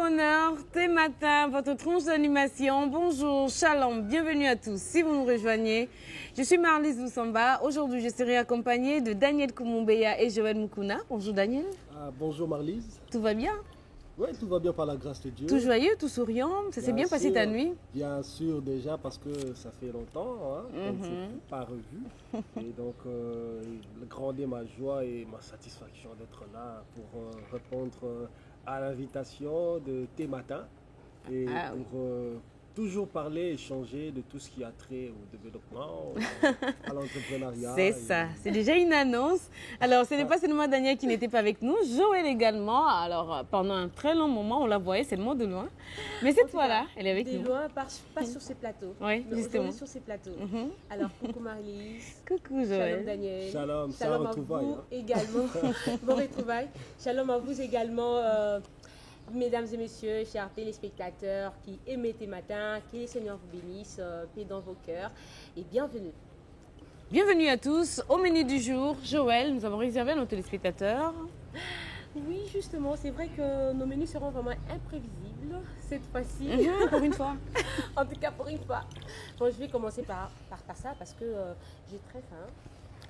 bonheur, thé matin, votre tronche d'animation. Bonjour, shalom, bienvenue à tous. Si vous nous rejoignez, je suis Marlise Lusamba. Aujourd'hui, je serai accompagnée de Daniel Koumoubeya et Joël Moukouna. Bonjour Daniel. Bonjour Marlise. Tout va bien? Oui, tout va bien par la grâce de Dieu. Tout joyeux, tout souriant. Ça s'est bien passé ta nuit? Bien sûr, déjà parce que ça fait longtemps qu'on ne s'est pas revu. Et donc, grandir ma joie et ma satisfaction d'être là pour répondre à l'invitation de Thé Matin et pour toujours parler, échanger de tout ce qui a trait au développement, à l'entrepreneuriat. C'est ça, c'est déjà une annonce. Alors, ce n'est pas seulement Daniel qui n'était pas avec nous, Joël également. Alors, pendant un très long moment, on la voyait seulement de loin. Mais cette fois-là, elle est avec nous. De loin, pas sur ces plateaux. Oui, justement. Sur ces plateaux. Alors, coucou Marlise. Coucou Joël. Shalom Daniel. Shalom à vous retrouvailles, également. Bon retrouvailles. Shalom à vous également. Mesdames et messieurs, chers téléspectateurs qui aiment Thé Matin, que les Seigneurs vous bénissent, paix dans vos cœurs et bienvenue. Bienvenue à tous. Au menu du jour, Joël, nous avons réservé à nos téléspectateurs. Oui, justement, c'est vrai que nos menus seront vraiment imprévisibles cette fois-ci. Pour une fois. En tout cas, pour une fois. Bon, je vais commencer par ça parce que j'ai très faim.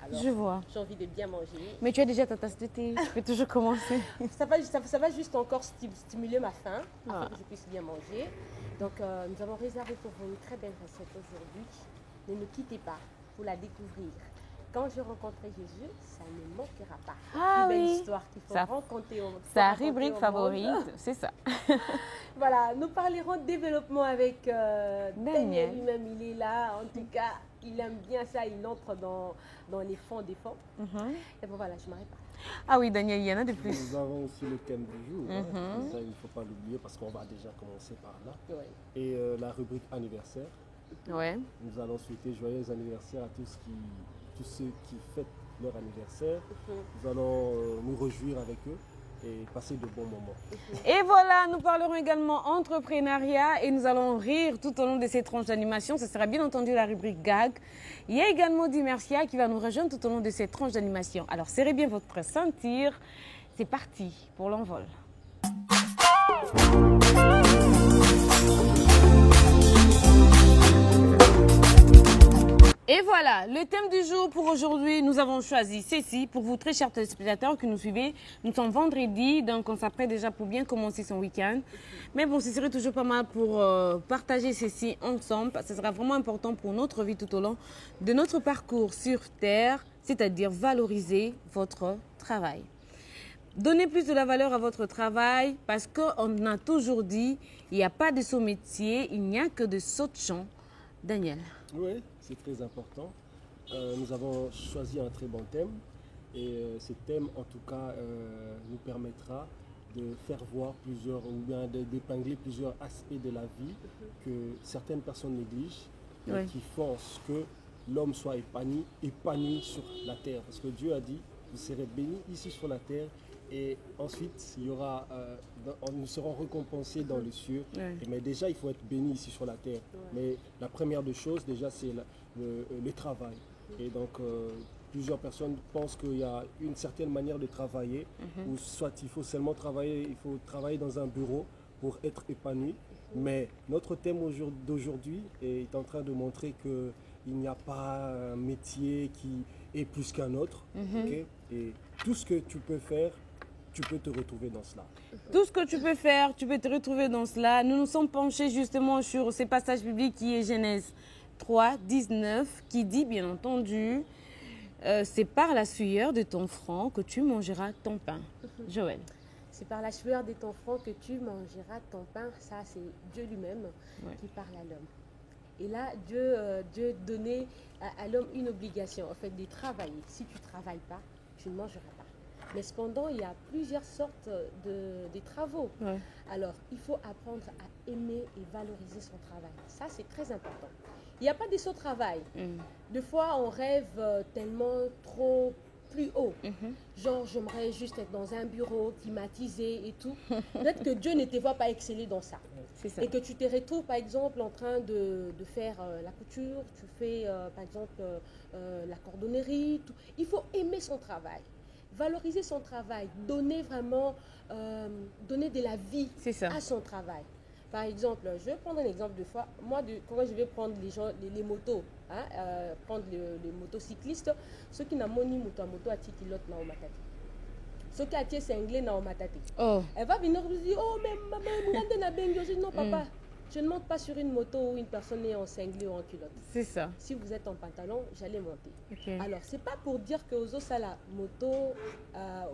Alors, je vois. J'ai envie de bien manger. Mais tu as déjà ta tasse de thé, tu peux toujours commencer. Ça va juste encore stimuler ma faim afin que je puisse bien manger. Donc, nous avons réservé pour vous une très belle recette aujourd'hui. Ne nous quittez pas pour la découvrir. Quand je rencontrerai Jésus, ça ne manquera pas. Ah une belle oui. histoire qu'il faut raconter au monde. Sa rubrique favorite, c'est ça. Voilà, nous parlerons de développement avec Daniel. Lui-même, il est là. En tout cas, il aime bien ça. Il entre dans les fonds des fonds. Et bon, voilà, je m'arrête pas. Ah oui, Daniel, il y en a de plus. Nous avons aussi le thème du jour. Ça, il ne faut pas l'oublier parce qu'on va déjà commencer par là. Ouais. Et la rubrique anniversaire. Ouais. Nous allons souhaiter joyeux anniversaire à tous ceux qui fêtent leur anniversaire. Nous allons nous réjouir avec eux et passer de bons moments. Et voilà, nous parlerons également entrepreneuriat et nous allons rire tout au long de ces tranches d'animation. Ce sera bien entendu la rubrique gag. Il y a également Dimercia qui va nous rejoindre tout au long de ces tranches d'animation. Alors serrez bien votre ceinture. C'est parti pour l'envol. Et voilà, le thème du jour pour aujourd'hui, nous avons choisi ceci pour vous très chers téléspectateurs qui nous suivez. Nous sommes vendredi, donc on s'apprête déjà pour bien commencer son week-end. Mais bon, ce serait toujours pas mal pour partager ceci ensemble. Ce sera vraiment important pour notre vie tout au long de notre parcours sur Terre, c'est-à-dire valoriser votre travail. Donnez plus de la valeur à votre travail parce qu'on a toujours dit, il n'y a pas de saut métier, il n'y a que de saut de champ. Daniel. Oui, c'est très important. Nous avons choisi un très bon thème et ce thème, en tout cas, nous permettra de faire voir plusieurs, ou bien d'épingler plusieurs aspects de la vie que certaines personnes négligent, qui font ce que l'homme soit épanoui sur la terre. Parce que Dieu a dit, vous serez bénis ici sur la terre et ensuite, il y aura, nous serons récompensés dans les cieux. Mais déjà, il faut être béni ici sur la terre. Mais la première des choses, déjà, c'est le travail. Et donc, plusieurs personnes pensent qu'il y a une certaine manière de travailler, ou soit il faut seulement travailler, il faut travailler dans un bureau pour être épanoui. Mais notre thème d'aujourd'hui est en train de montrer qu'il n'y a pas un métier qui est plus qu'un autre. Okay? Et tout ce que tu peux faire, tu peux te retrouver dans cela. Tout ce que tu peux faire, tu peux te retrouver dans cela. Nous nous sommes penchés justement sur ces passages bibliques qui est Genèse 3, 19, qui dit bien entendu, c'est par la sueur de ton front que tu mangeras ton pain. Joël. C'est par la sueur de ton front que tu mangeras ton pain. Ça, c'est Dieu lui-même qui parle à l'homme. Et là, Dieu donnait à l'homme une obligation, en fait, de travailler. Si tu ne travailles pas, tu ne mangeras pas. Mais cependant, il y a plusieurs sortes de travaux. Alors, il faut apprendre à aimer et valoriser son travail. Ça, c'est très important. Il n'y a pas de saut travail. Des fois, on rêve tellement trop plus haut. Genre, j'aimerais juste être dans un bureau climatisé et tout. Peut-être que Dieu ne te voit pas exceller dans ça. Ça. Et que tu te retrouves, par exemple, en train de faire la couture, tu fais, par exemple, la cordonnerie. Tout. Il faut aimer son travail. valoriser son travail, donner vraiment, donner de la vie à son travail. Par exemple, je vais prendre un exemple de fois. Moi, quand je vais prendre les motos, prendre les motocyclistes, ceux qui n'ont pas ni moto à moto à tikilote na au matati. Ceux qui ont été cinglés na au matati. Elle va venir vous dire, oh, mais maman, je dis non, papa. Je ne monte pas sur une moto où une personne est en cinglé ou en culotte. C'est ça. Si vous êtes en pantalon, j'allais monter. Okay. Alors, ce n'est pas pour dire que aux autres la moto,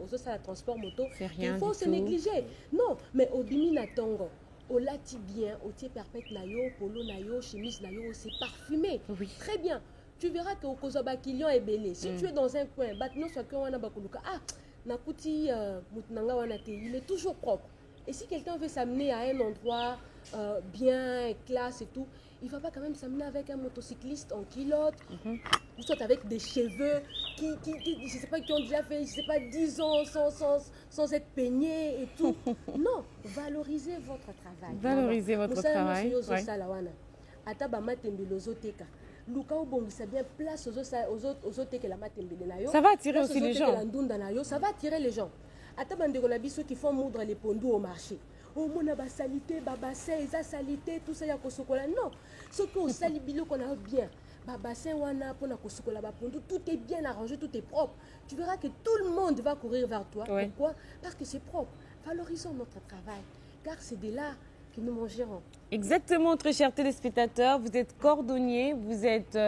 aux autres la transport moto, il faut se négliger. Non, mais au bimi na tongo, au lati bien, au tie perpète na yo, polo na yo, chemise na yo, c'est parfumé. Oui. Très bien. Tu verras que au kozoba kilion est belé. Si tu es dans un coin, non soit que wana bakuluka, nakuti mutnanga wana te, il est toujours propre. Et si quelqu'un veut s'amener à un endroit bien, classe et tout, il ne va pas quand même s'amener avec un motocycliste en culotte, ou soit avec des cheveux qui je sais pas, qui ont déjà fait, je sais pas, 10 ans sans être peignés et tout. Non, valorisez votre travail. Valorisez votre travail. Ça va attirer aussi les gens. Ça va attirer les gens. Ceux qui font moudre les pondous au marché. Oh, mon salité, babassin, ils salité, tout ça, y a kosokola. Non, ce qu'on sali bilo qu'on a bien. Babassin, wana, pona kosokola, bapondou, tout est bien arrangé, tout est propre. Tu verras que tout le monde va courir vers toi. Oui. Pourquoi? Parce que c'est propre. Valorisons notre travail, car c'est de là que nous mangerons. Exactement, très chers téléspectateurs. Vous êtes cordonnier, vous êtes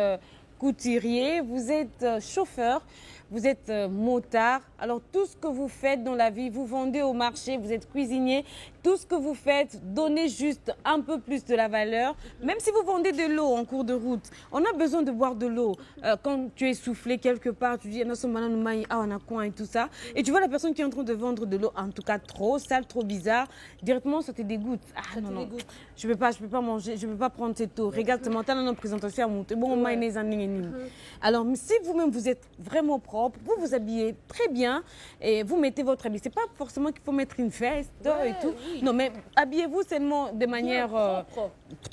couturier, vous êtes chauffeur, vous êtes motard. Alors tout ce que vous faites dans la vie, vous vendez au marché, vous êtes cuisinier, tout ce que vous faites, donnez juste un peu plus de la valeur. Même si vous vendez de l'eau en cours de route, on a besoin de boire de l'eau. Quand tu es soufflé quelque part, tu dis et tout ça. Et tu vois la personne qui est en train de vendre de l'eau, en tout cas trop sale, trop bizarre, directement ça te dégoûte. Ah non, non, je peux pas manger, je peux pas prendre cette eau. Regarde, tu as une présentation à monter. Bon, alors, si vous-même vous êtes vraiment propre, vous vous habillez très bien et vous mettez votre habit. C'est pas forcément qu'il faut mettre une veste et tout. Oui. Non, mais habillez-vous seulement de manière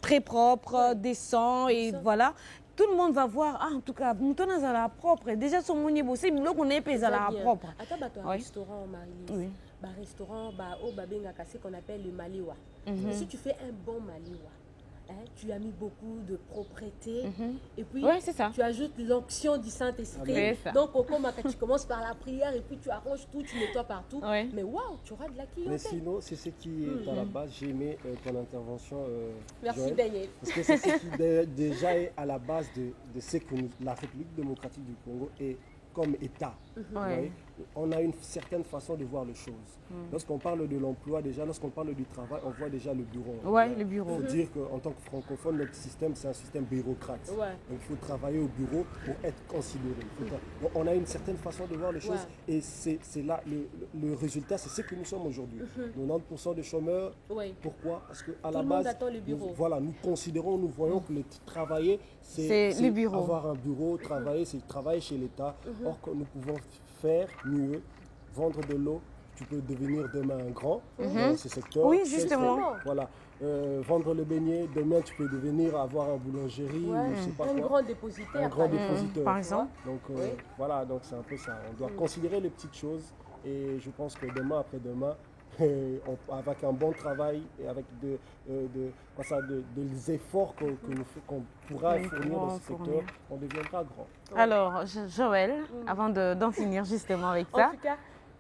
très propre, décent et voilà. Tout le monde va voir, en tout cas, Moutona à la propre. Déjà, son monier bossé, mais là, on est payé à la propre. Attends, un restaurant, Marie-Lise. Oui. Un restaurant, au Babenga Kassé, qu'on appelle le Maliwa. Si tu fais un bon Maliwa, tu as mis beaucoup de propreté et puis tu ajoutes l'onction du Saint-Esprit. Donc, tu commences par la prière et puis tu arranges tout, tu nettoies partout. Mais waouh, tu auras de la clientèle. Mais sinon, c'est ce qui est à la base. J'ai aimé ton intervention. Merci, Daniel. Parce que c'est ce qui déjà est à la base de ce que la République démocratique du Congo est comme État. On a une certaine façon de voir les choses. Lorsqu'on parle de l'emploi, déjà, lorsqu'on parle du travail, on voit déjà le bureau. Le bureau. Il faut dire qu'en tant que francophone, notre système, c'est un système bureaucrate. Donc, il faut travailler au bureau pour être considéré. Donc, on a une certaine façon de voir les choses et c'est là, le résultat, c'est ce que nous sommes aujourd'hui. 90% de chômeurs. Pourquoi? Parce qu'à la base, nous considérons, nous voyons que le travailler, c'est avoir un bureau, travailler, c'est travailler chez l'État. Or, que nous pouvons faire mieux, vendre de l'eau, tu peux devenir demain un grand dans ce secteur. Oui, justement. Voilà. Vendre le beignet, demain tu peux devenir avoir un boulangerie ou je sais pas quoi. Grand dépositaire. Un grand dépositaire. Par exemple. Donc voilà, donc c'est un peu ça. On doit considérer les petites choses et je pense que demain après demain, avec un bon travail et avec des efforts qu'on pourra fournir dans ce secteur, on deviendra grand. Alors, Joël, avant d'en finir justement avec ça. En tout cas,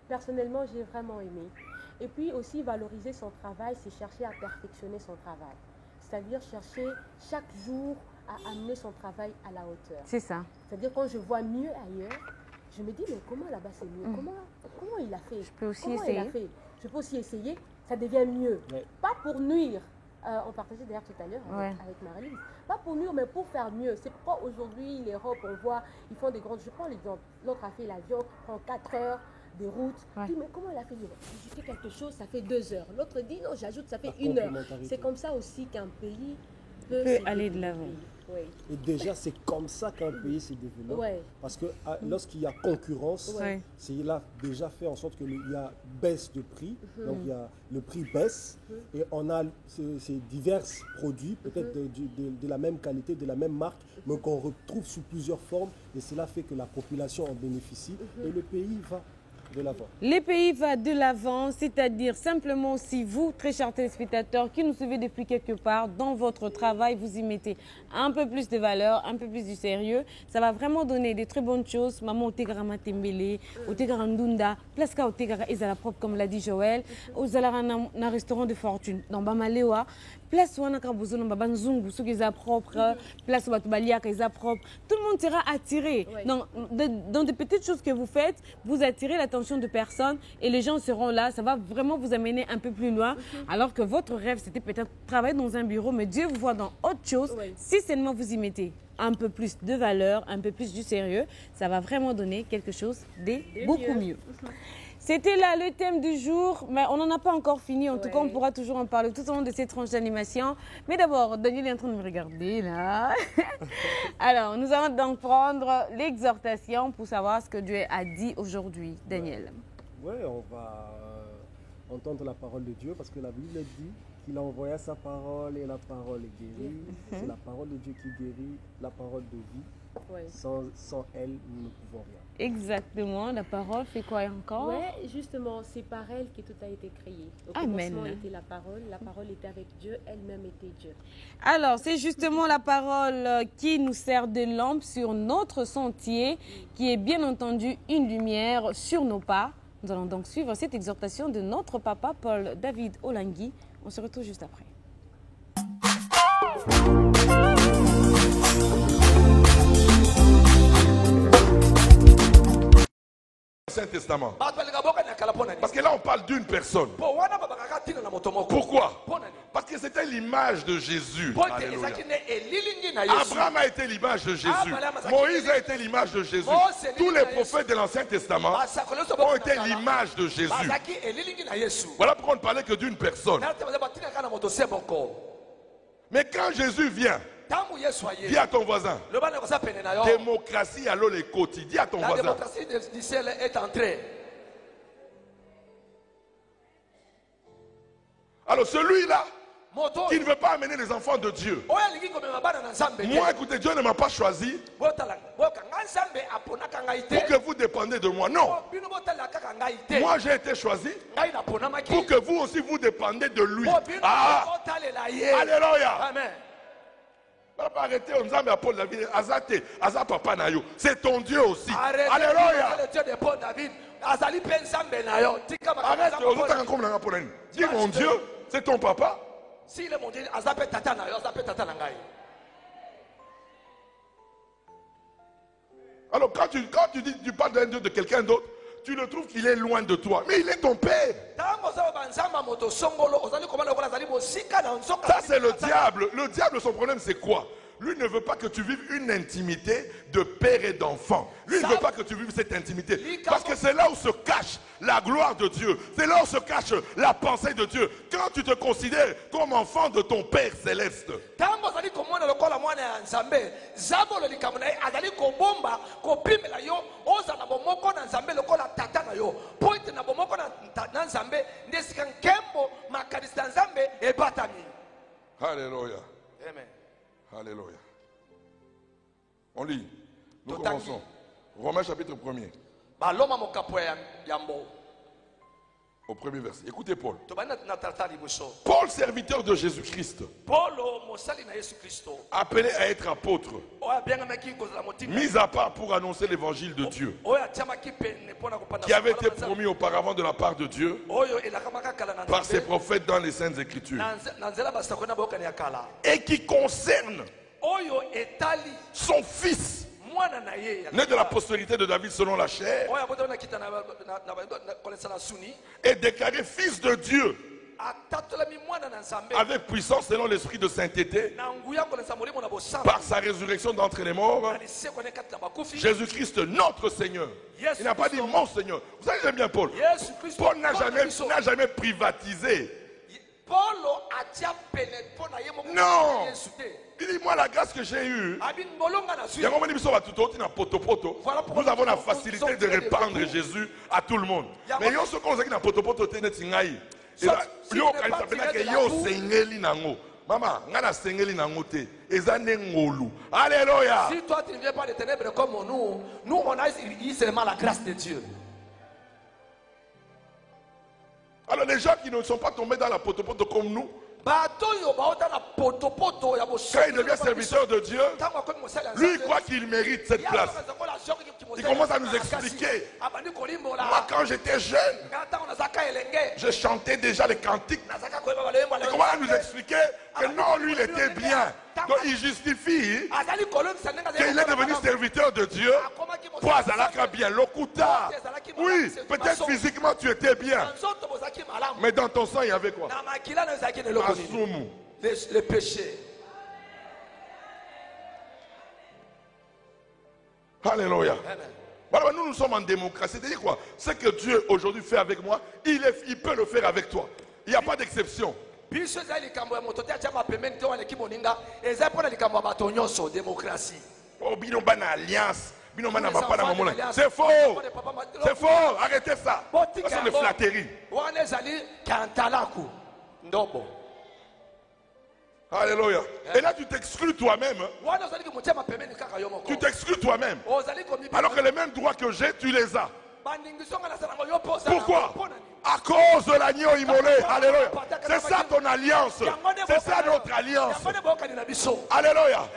personnellement, j'ai vraiment aimé. Et puis aussi, valoriser son travail, c'est chercher à perfectionner son travail. C'est-à-dire chercher chaque jour à amener son travail à la hauteur. C'est ça. C'est-à-dire quand je vois mieux ailleurs, je me dis, mais comment là-bas c'est mieux? Comment il a fait? Je peux aussi essayer. Je peux aussi essayer, ça devient mieux. Pas pour nuire. On partageait d'ailleurs tout à l'heure avec Marie-Lise. Pas pour nuire, mais pour faire mieux. C'est pourquoi aujourd'hui, l'Europe, on voit, ils font des grandes... Je prends l'exemple. L'autre a fait l'avion, prend 4 heures de route. Dit, mais comment elle a fait? J'ai fait quelque chose, ça fait 2 heures. L'autre dit, non, j'ajoute, ça fait 1 heure. C'est comme ça aussi qu'un pays peut aller de l'avant. Et déjà, c'est comme ça qu'un pays se développe. Parce que lorsqu'il y a concurrence, c'est là déjà fait en sorte qu'il y a baisse de prix. Donc le prix baisse et on a ces divers produits, peut-être de la même qualité, de la même marque, mais qu'on retrouve sous plusieurs formes. Et cela fait que la population en bénéficie et le pays va. de l'avant. Les pays vont de l'avant, c'est-à-dire simplement si vous, très chers téléspectateurs, qui nous suivez depuis quelque part, dans votre travail, vous y mettez un peu plus de valeur, un peu plus de sérieux, ça va vraiment donner des très bonnes choses. Maman, Otegara Matembele, Otegara Ndunda, Plaska Otegara Ezala propre, comme l'a dit Joël, Ozalara un restaurant de fortune, dans Bamalewa, place wana ka bozo na banzungu soki eza propre, place où batubalia ka eza propre, tout le monde sera attiré. Ouais. Dans des petites choses que vous faites, vous attirez l'attention de personnes et les gens seront là, ça va vraiment vous amener un peu plus loin. Alors que votre rêve c'était peut-être travailler dans un bureau, mais Dieu vous voit dans autre chose. Ouais. Si seulement vous y mettez un peu plus de valeur, un peu plus du sérieux, ça va vraiment donner quelque chose de beaucoup mieux. C'était là le thème du jour, mais on n'en a pas encore fini. En tout cas, on pourra toujours en parler tout au long de cette tranche d'animation. Mais d'abord, Daniel est en train de me regarder là. Alors, nous allons donc prendre l'exhortation pour savoir ce que Dieu a dit aujourd'hui. Daniel. Oui, on va entendre la parole de Dieu parce que la Bible dit qu'il a envoyé sa parole et la parole est guérie. C'est la parole de Dieu qui guérit, la parole de vie. Ouais. Sans elle, nous ne pouvons rien. Exactement, la parole fait quoi encore? Oui, justement, c'est par elle que tout a été créé. Au Amen. commencement était la parole était avec Dieu, elle-même était Dieu. Alors, c'est justement la parole qui nous sert de lampe sur notre sentier, qui est bien entendu une lumière sur nos pas. Nous allons donc suivre cette exhortation de notre papa Paul David Olangui. On se retrouve juste après. Saint-Testament. Parce que là, on parle d'une personne. Pourquoi? Parce que c'était l'image de Jésus. Alléluia. Abraham a été l'image de Jésus. Moïse a été l'image de Jésus. Tous les prophètes de l'Ancien Testament ont été l'image de Jésus. Voilà pourquoi on ne parlait que d'une personne. Mais quand Jésus vient, dis à ton voisin, démocratie à l'eau les côtés. Dis à ton La voisin. démocratie du ciel est entrée. Alors celui-là qui ne veut pas amener les enfants de Dieu. Moi, écoutez, Dieu ne m'a pas choisi pour que vous dépendez de moi. Non. Moi, j'ai été choisi pour que vous aussi vous dépendez de lui. Ah, alléluia. Amen. Arrêtez, on nous a mis à Paul David. Azate, Aza papa nayo. C'est ton Dieu aussi. Alléluia. Alléluia. Le Dieu de Paul David. Arrête, dis mon Dieu, c'est ton papa. Si le mon Dieu, Azape tata nayo, Azape tata nangai. Alors quand tu dis, tu parles d'un Dieu de quelqu'un d'autre, tu le trouves qu'il est loin de toi. Mais il est ton père. Ça c'est le diable. Le diable, son problème c'est quoi? Lui ne veut pas que tu vives une intimité de père et d'enfant. Lui ne veut pas que tu vives cette intimité. Parce que c'est là où se cache la gloire de Dieu. C'est là où se cache la pensée de Dieu. Quand tu te considères comme enfant de ton Père céleste. Alléluia. Amen. Alléluia. On lit. Nous commençons. Romains chapitre 1er. Au premier verset. Écoutez Paul. Paul, serviteur de Jésus-Christ, appelé à être apôtre, mis à part pour annoncer l'évangile de Dieu, qui avait été promis auparavant de la part de Dieu par ses prophètes dans les Saintes Écritures, et qui concerne son fils, né de la postérité de David selon la chair, et déclaré fils de Dieu avec puissance selon l'esprit de sainteté, par sa résurrection d'entre les morts, Jésus-Christ notre Seigneur. Il n'a pas dit mon Seigneur. Vous savez, j'aime bien Paul. Paul n'a jamais privatisé. Non. Il dit, moi la grâce que j'ai eue, nous avons la facilité de répandre Jésus à tout le monde. Mais il y a ce qu'on dit, maman, alléluia. Si toi tu ne viens pas des ténèbres comme nous, nous on a eu seulement la grâce de Dieu. Alors les gens qui ne sont pas tombés dans la potopoto comme nous, quand il devient serviteur de Dieu, lui il croit qu'il mérite cette place. Il commence à nous expliquer. Moi quand j'étais jeune, je chantais déjà les cantiques. Il commence à nous expliquer que non, lui il était bien. Donc il justifie qu'il est devenu serviteur de Dieu pour Azalaka bien. Lokuta. Oui, peut-être physiquement tu étais bien. Mais dans ton sang il y avait quoi? Asumu. Les péchés. Alléluia. Voilà, nous sommes en démocratie. C'est-à-dire quoi? Ce que Dieu aujourd'hui fait avec moi, il peut le faire avec toi. Il n'y a pas d'exception. Oh, binobana alliance. C'est faux. C'est faux. Arrêtez ça. C'est une flatterie. Alléluia. Et là, tu t'exclus toi-même. Tu t'exclus toi-même. Alors que les mêmes droits que j'ai, tu les as. Pourquoi? À cause de l'agneau immolé. Alléluia. C'est ça ton alliance. C'est ça notre alliance. Alléluia.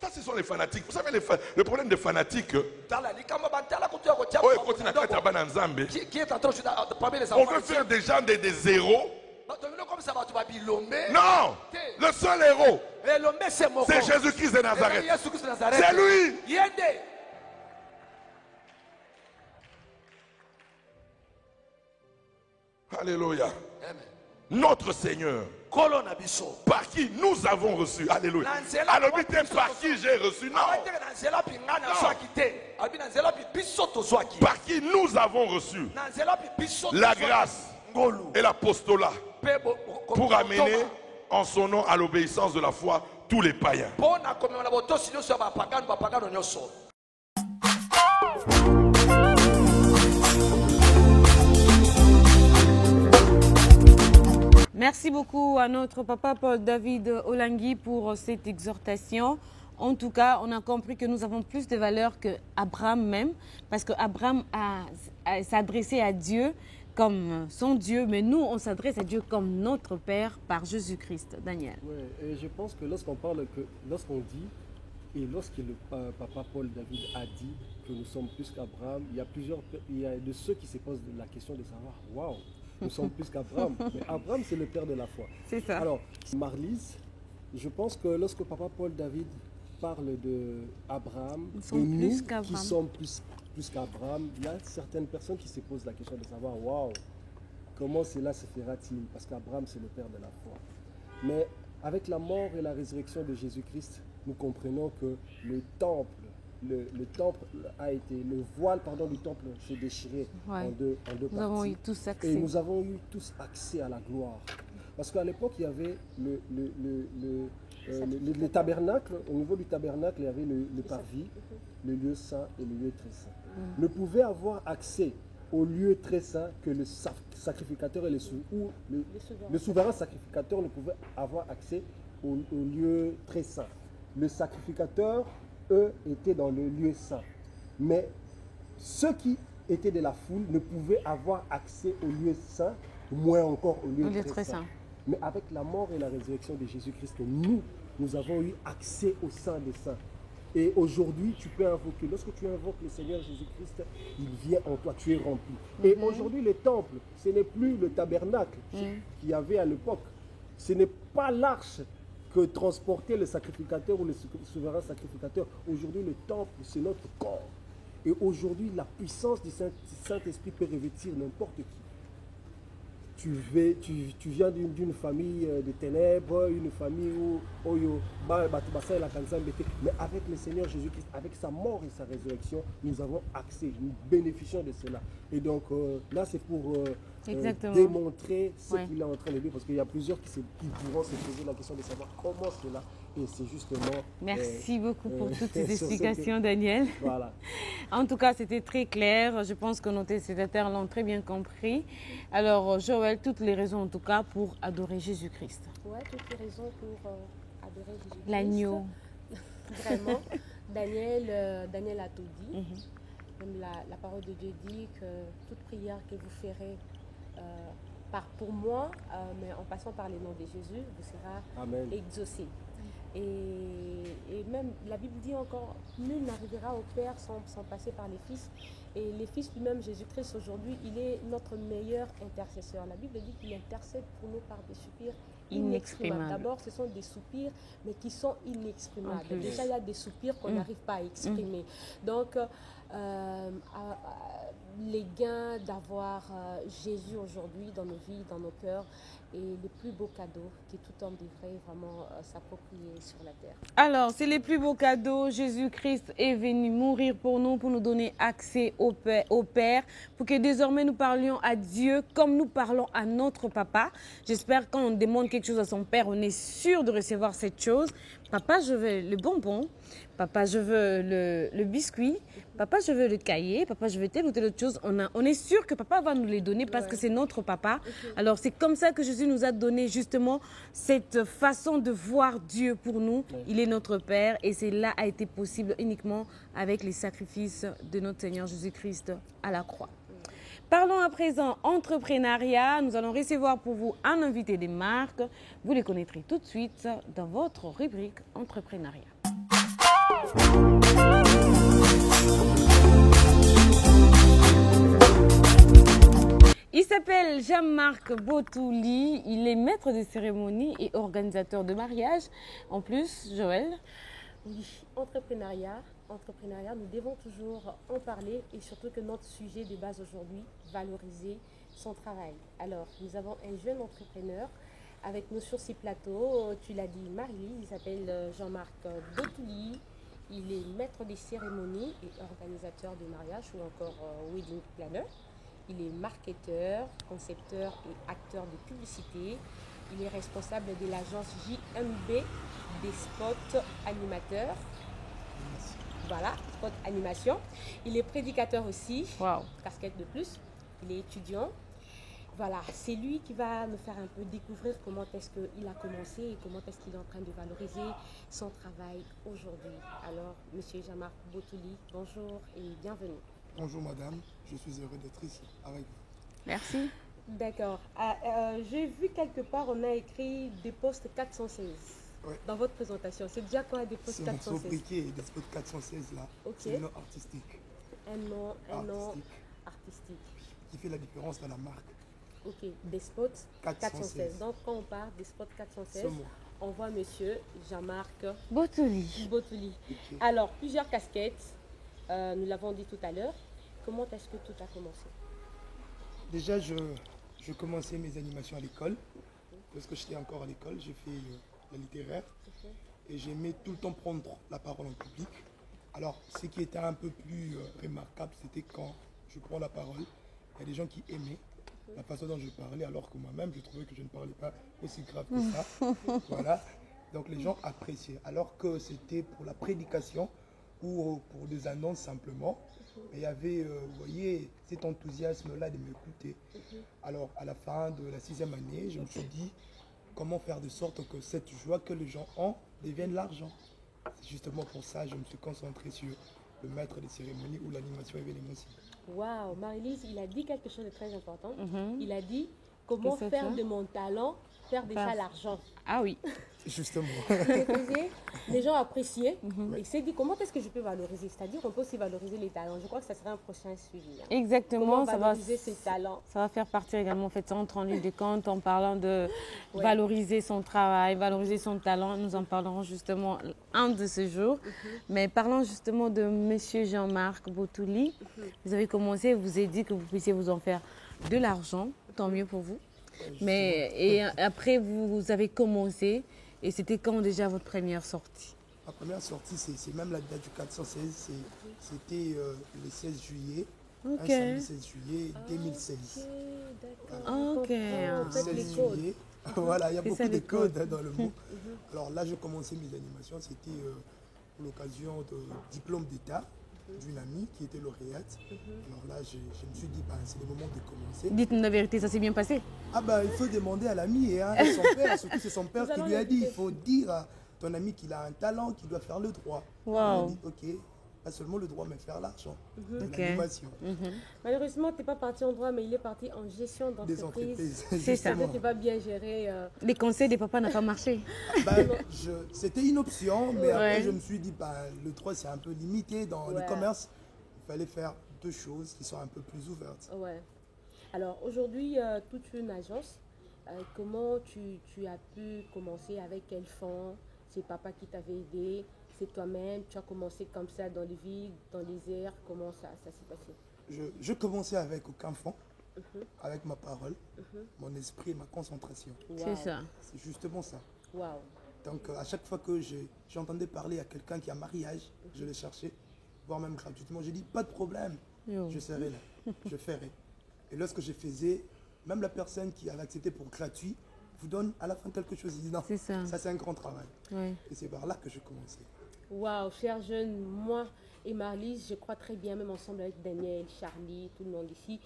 Ça, ce sont les fanatiques. Vous savez, le problème des fanatiques. On veut faire des gens des héros. Non, le seul héros, c'est Jésus-Christ de Nazareth. C'est lui. Alléluia. Notre Seigneur, par qui nous avons reçu. Alléluia. Alors, par qui j'ai reçu. Non. Par qui nous avons reçu la grâce et l'apostolat pour amener en son nom à l'obéissance de la foi tous les païens. Merci beaucoup à notre papa Paul David Olangui pour cette exhortation. En tout cas, on a compris que nous avons plus de valeur qu'Abraham même, parce qu'Abraham s'adressait à Dieu comme son Dieu, mais nous, on s'adresse à Dieu comme notre Père par Jésus-Christ. Daniel. Oui, et je pense que lorsqu'on dit, et lorsque le papa Paul David a dit que nous sommes plus qu'Abraham, il y a de ceux qui se posent la question de savoir, waouh, nous sommes plus qu'Abraham. Mais Abraham, c'est le père de la foi. C'est ça. Alors, Marlise, je pense que lorsque papa Paul David parle d'Abraham, et nous qui sommes plus qu'Abraham, il y a certaines personnes qui se posent la question de savoir, waouh, comment cela se fera-t-il? Parce qu'Abraham, c'est le père de la foi. Mais avec la mort et la résurrection de Jésus-Christ, nous comprenons que le temple le voile du temple s'est déchiré en deux parties. Nous avons eu tous accès. Et nous avons eu tous accès à la gloire. Parce qu'à l'époque, il y avait le tabernacle. Au niveau du tabernacle, il y avait le parvis, le lieu saint et le lieu très saint. Ne pouvait avoir accès au lieu très saint que le sacrificateur et le souverain sacrificateur ne pouvait avoir accès au lieu très saint. Le sacrificateur, eux, étaient dans le lieu saint. Mais ceux qui étaient de la foule ne pouvaient avoir accès au lieu saint, moins encore au lieu très saint. Mais avec la mort et la résurrection de Jésus-Christ, nous avons eu accès au Saint des Saints. Et aujourd'hui, tu peux invoquer. Lorsque tu invoques le Seigneur Jésus-Christ, il vient en toi, tu es rempli. Et aujourd'hui, le temple, ce n'est plus le tabernacle qu'il y avait à l'époque. Ce n'est pas l'arche que transportait le sacrificateur ou le souverain sacrificateur. Aujourd'hui, le temple, c'est notre corps. Et aujourd'hui, la puissance du Saint-Esprit peut revêtir n'importe qui. Tu viens d'une famille de ténèbres, une famille où mais avec le Seigneur Jésus-Christ, avec sa mort et sa résurrection, nous avons accès, nous bénéficions de cela. Et donc là, c'est pour démontrer ce qu'il est en train de dire, parce qu'il y a plusieurs qui pourront se poser la question de savoir comment cela. Et c'est justement... Merci beaucoup pour toutes ces explications, Daniel. Voilà. En tout cas, c'était très clair. Je pense que nos téléspectateurs l'ont très bien compris. Alors, Joël, toutes les raisons, en tout cas, pour adorer Jésus-Christ. Oui, toutes les raisons pour adorer Jésus-Christ. L'agneau. Vraiment. Daniel a tout dit. Même la parole de Dieu dit que toute prière que vous ferez pour moi, mais en passant par les noms de Jésus, vous sera exaucé. Et même la Bible dit encore, nul n'arrivera au Père sans passer par les fils. Et les fils lui-même, Jésus-Christ aujourd'hui, il est notre meilleur intercesseur. La Bible dit qu'il intercède pour nous par des soupirs inexprimables. D'abord, ce sont des soupirs, mais qui sont inexprimables. Déjà, il y a des soupirs qu'on n'arrive pas à exprimer. Donc, les gains d'avoir Jésus aujourd'hui dans nos vies, dans nos cœurs, est le plus beau cadeau que tout homme devrait vraiment s'approprier sur la terre. Alors, c'est les plus beaux cadeaux. Jésus-Christ est venu mourir pour nous donner accès au Père, pour que désormais nous parlions à Dieu comme nous parlons à notre papa. J'espère que quand on demande quelque chose à son Père, on est sûr de recevoir cette chose. Papa, je veux le bonbon. Papa, je veux le biscuit. Papa, je veux le cahier. Papa, je veux telle ou telle autre chose. On est sûr que papa va nous les donner parce que c'est notre papa. Alors, c'est comme ça que Jésus nous a donné justement cette façon de voir Dieu pour nous. Il est notre Père et cela a été possible uniquement avec les sacrifices de notre Seigneur Jésus-Christ à la croix. Parlons à présent entrepreneuriat. Nous allons recevoir pour vous un invité des marques. Vous les connaîtrez tout de suite dans votre rubrique entrepreneuriat. Il s'appelle Jean-Marc Botouli. Il est maître de cérémonie et organisateur de mariage. En plus, Joël. Oui, entrepreneuriat, nous devons toujours en parler et surtout que notre sujet de base aujourd'hui, valoriser son travail. Alors, nous avons un jeune entrepreneur avec nous sur ce plateau. Tu l'as dit, Marie, il s'appelle Jean-Marc Botouli. Il est maître des cérémonies et organisateur de mariage ou encore wedding planner. Il est marketeur, concepteur et acteur de publicité. Il est responsable de l'agence JMB des spots animateurs. Voilà, spot animation. Il est prédicateur aussi, casquette de plus. Il est étudiant. Voilà, c'est lui qui va nous faire un peu découvrir comment est-ce qu'il a commencé et comment est-ce qu'il est en train de valoriser son travail aujourd'hui. Alors, monsieur Jean-Marc Botouli, bonjour et bienvenue. Bonjour madame, je suis heureux d'être ici avec vous. Merci. D'accord. J'ai vu quelque part, on a écrit des postes 416 dans votre présentation. C'est déjà quoi des postes 416? C'est mon sobriquet des postes 416 là. C'est un nom artistique. Un nom artistique. Qui fait la différence dans la marque. Ok, des spots 416. Donc quand on parle des spots 416, on voit monsieur Jean-Marc Botouli. Okay. Alors, plusieurs casquettes, nous l'avons dit tout à l'heure. Comment est-ce que tout a commencé? Déjà, je commençais mes animations à l'école. Lorsque j'étais encore à l'école, j'ai fait la littéraire. Et j'aimais tout le temps prendre la parole en public. Alors, ce qui était un peu plus remarquable, c'était quand je prends la parole, il y a des gens qui aimaient la façon dont je parlais, alors que moi-même, je trouvais que je ne parlais pas aussi grave que ça. Voilà. Donc, les gens appréciaient. Alors que c'était pour la prédication ou pour des annonces simplement. Mais il y avait, vous voyez, cet enthousiasme-là de m'écouter. Alors, à la fin de la 6e année, je me suis dit, comment faire de sorte que cette joie que les gens ont devienne l'argent. C'est justement pour ça que je me suis concentré sur le maître des cérémonies ou l'animation événementielle. Waouh, Marie-Lise, il a dit quelque chose de très important. Il a dit, comment faire de mon talent, faire de ça l'argent. Ah oui. Justement. Les gens appréciaient. Et il s'est dit, comment est-ce que je peux valoriser? C'est-à-dire qu'on peut aussi valoriser les talents. Je crois que ça sera un prochain suivi. Exactement. Comment valoriser ses talents? Ça va faire partir également, en fait, ça entre en ligne de compte en parlant de valoriser son travail, valoriser son talent. Nous en parlerons justement un de ces jours. Mais parlons justement de monsieur Jean-Marc Botouli. Vous avez commencé, vous avez dit que vous puissiez vous en faire de l'argent. Tant mieux pour vous. Et après, vous avez commencé. Et c'était quand déjà votre première sortie? Ma première sortie, c'est même la date du 416. C'était le 16 juillet. Un samedi 16 juillet 2016. Ok, d'accord. 16 juillet. Voilà, il y a beaucoup de codes dans le mot. Alors là, je commençais mes animations. C'était pour l'occasion de diplôme d'État d'une amie qui était lauréate. Alors là, je me suis dit, c'est le moment de commencer. Dites-nous la vérité, ça s'est bien passé? Il faut demander à l'ami et son père, surtout c'est son père qui lui a dit, il faut dire à ton ami qu'il a un talent, qu'il doit faire le droit. Wow. Il a dit, ok, pas seulement le droit, mais faire l'argent de l'animation. Malheureusement, tu n'es pas parti en droit, mais il est parti en gestion Des d'entreprise. entreprises. C'est ça. Tu n'as pas bien géré. Les conseils des papas n'ont pas marché. C'était une option, mais après Ouais. je me suis dit, le droit c'est un peu limité dans le commerce. Il fallait faire deux choses qui sont un peu plus ouvertes. Ouais. Alors aujourd'hui, toute une agence, comment tu as pu commencer, avec quel fonds? C'est papa qui t'avait aidé? C'est toi-même? Tu as commencé comme ça dans les vides, dans les airs? Comment ça s'est passé? Je commençais avec aucun fonds, avec ma parole, mon esprit et ma concentration. C'est ça. C'est justement ça. Waouh. Donc à chaque fois que j'entendais parler à quelqu'un qui a un mariage, je le cherchais, voire même gratuitement. J'ai dit, pas de problème, je serai là, je ferai. Et lorsque je faisais, même la personne qui avait accepté pour gratuit, vous donne à la fin quelque chose. Il dit non, ça c'est un grand travail. Ouais. Et c'est par là que je commençais. Waouh, chers jeunes, moi et Marlise, je crois très bien, même ensemble avec Daniel, Charlie, tout le monde ici,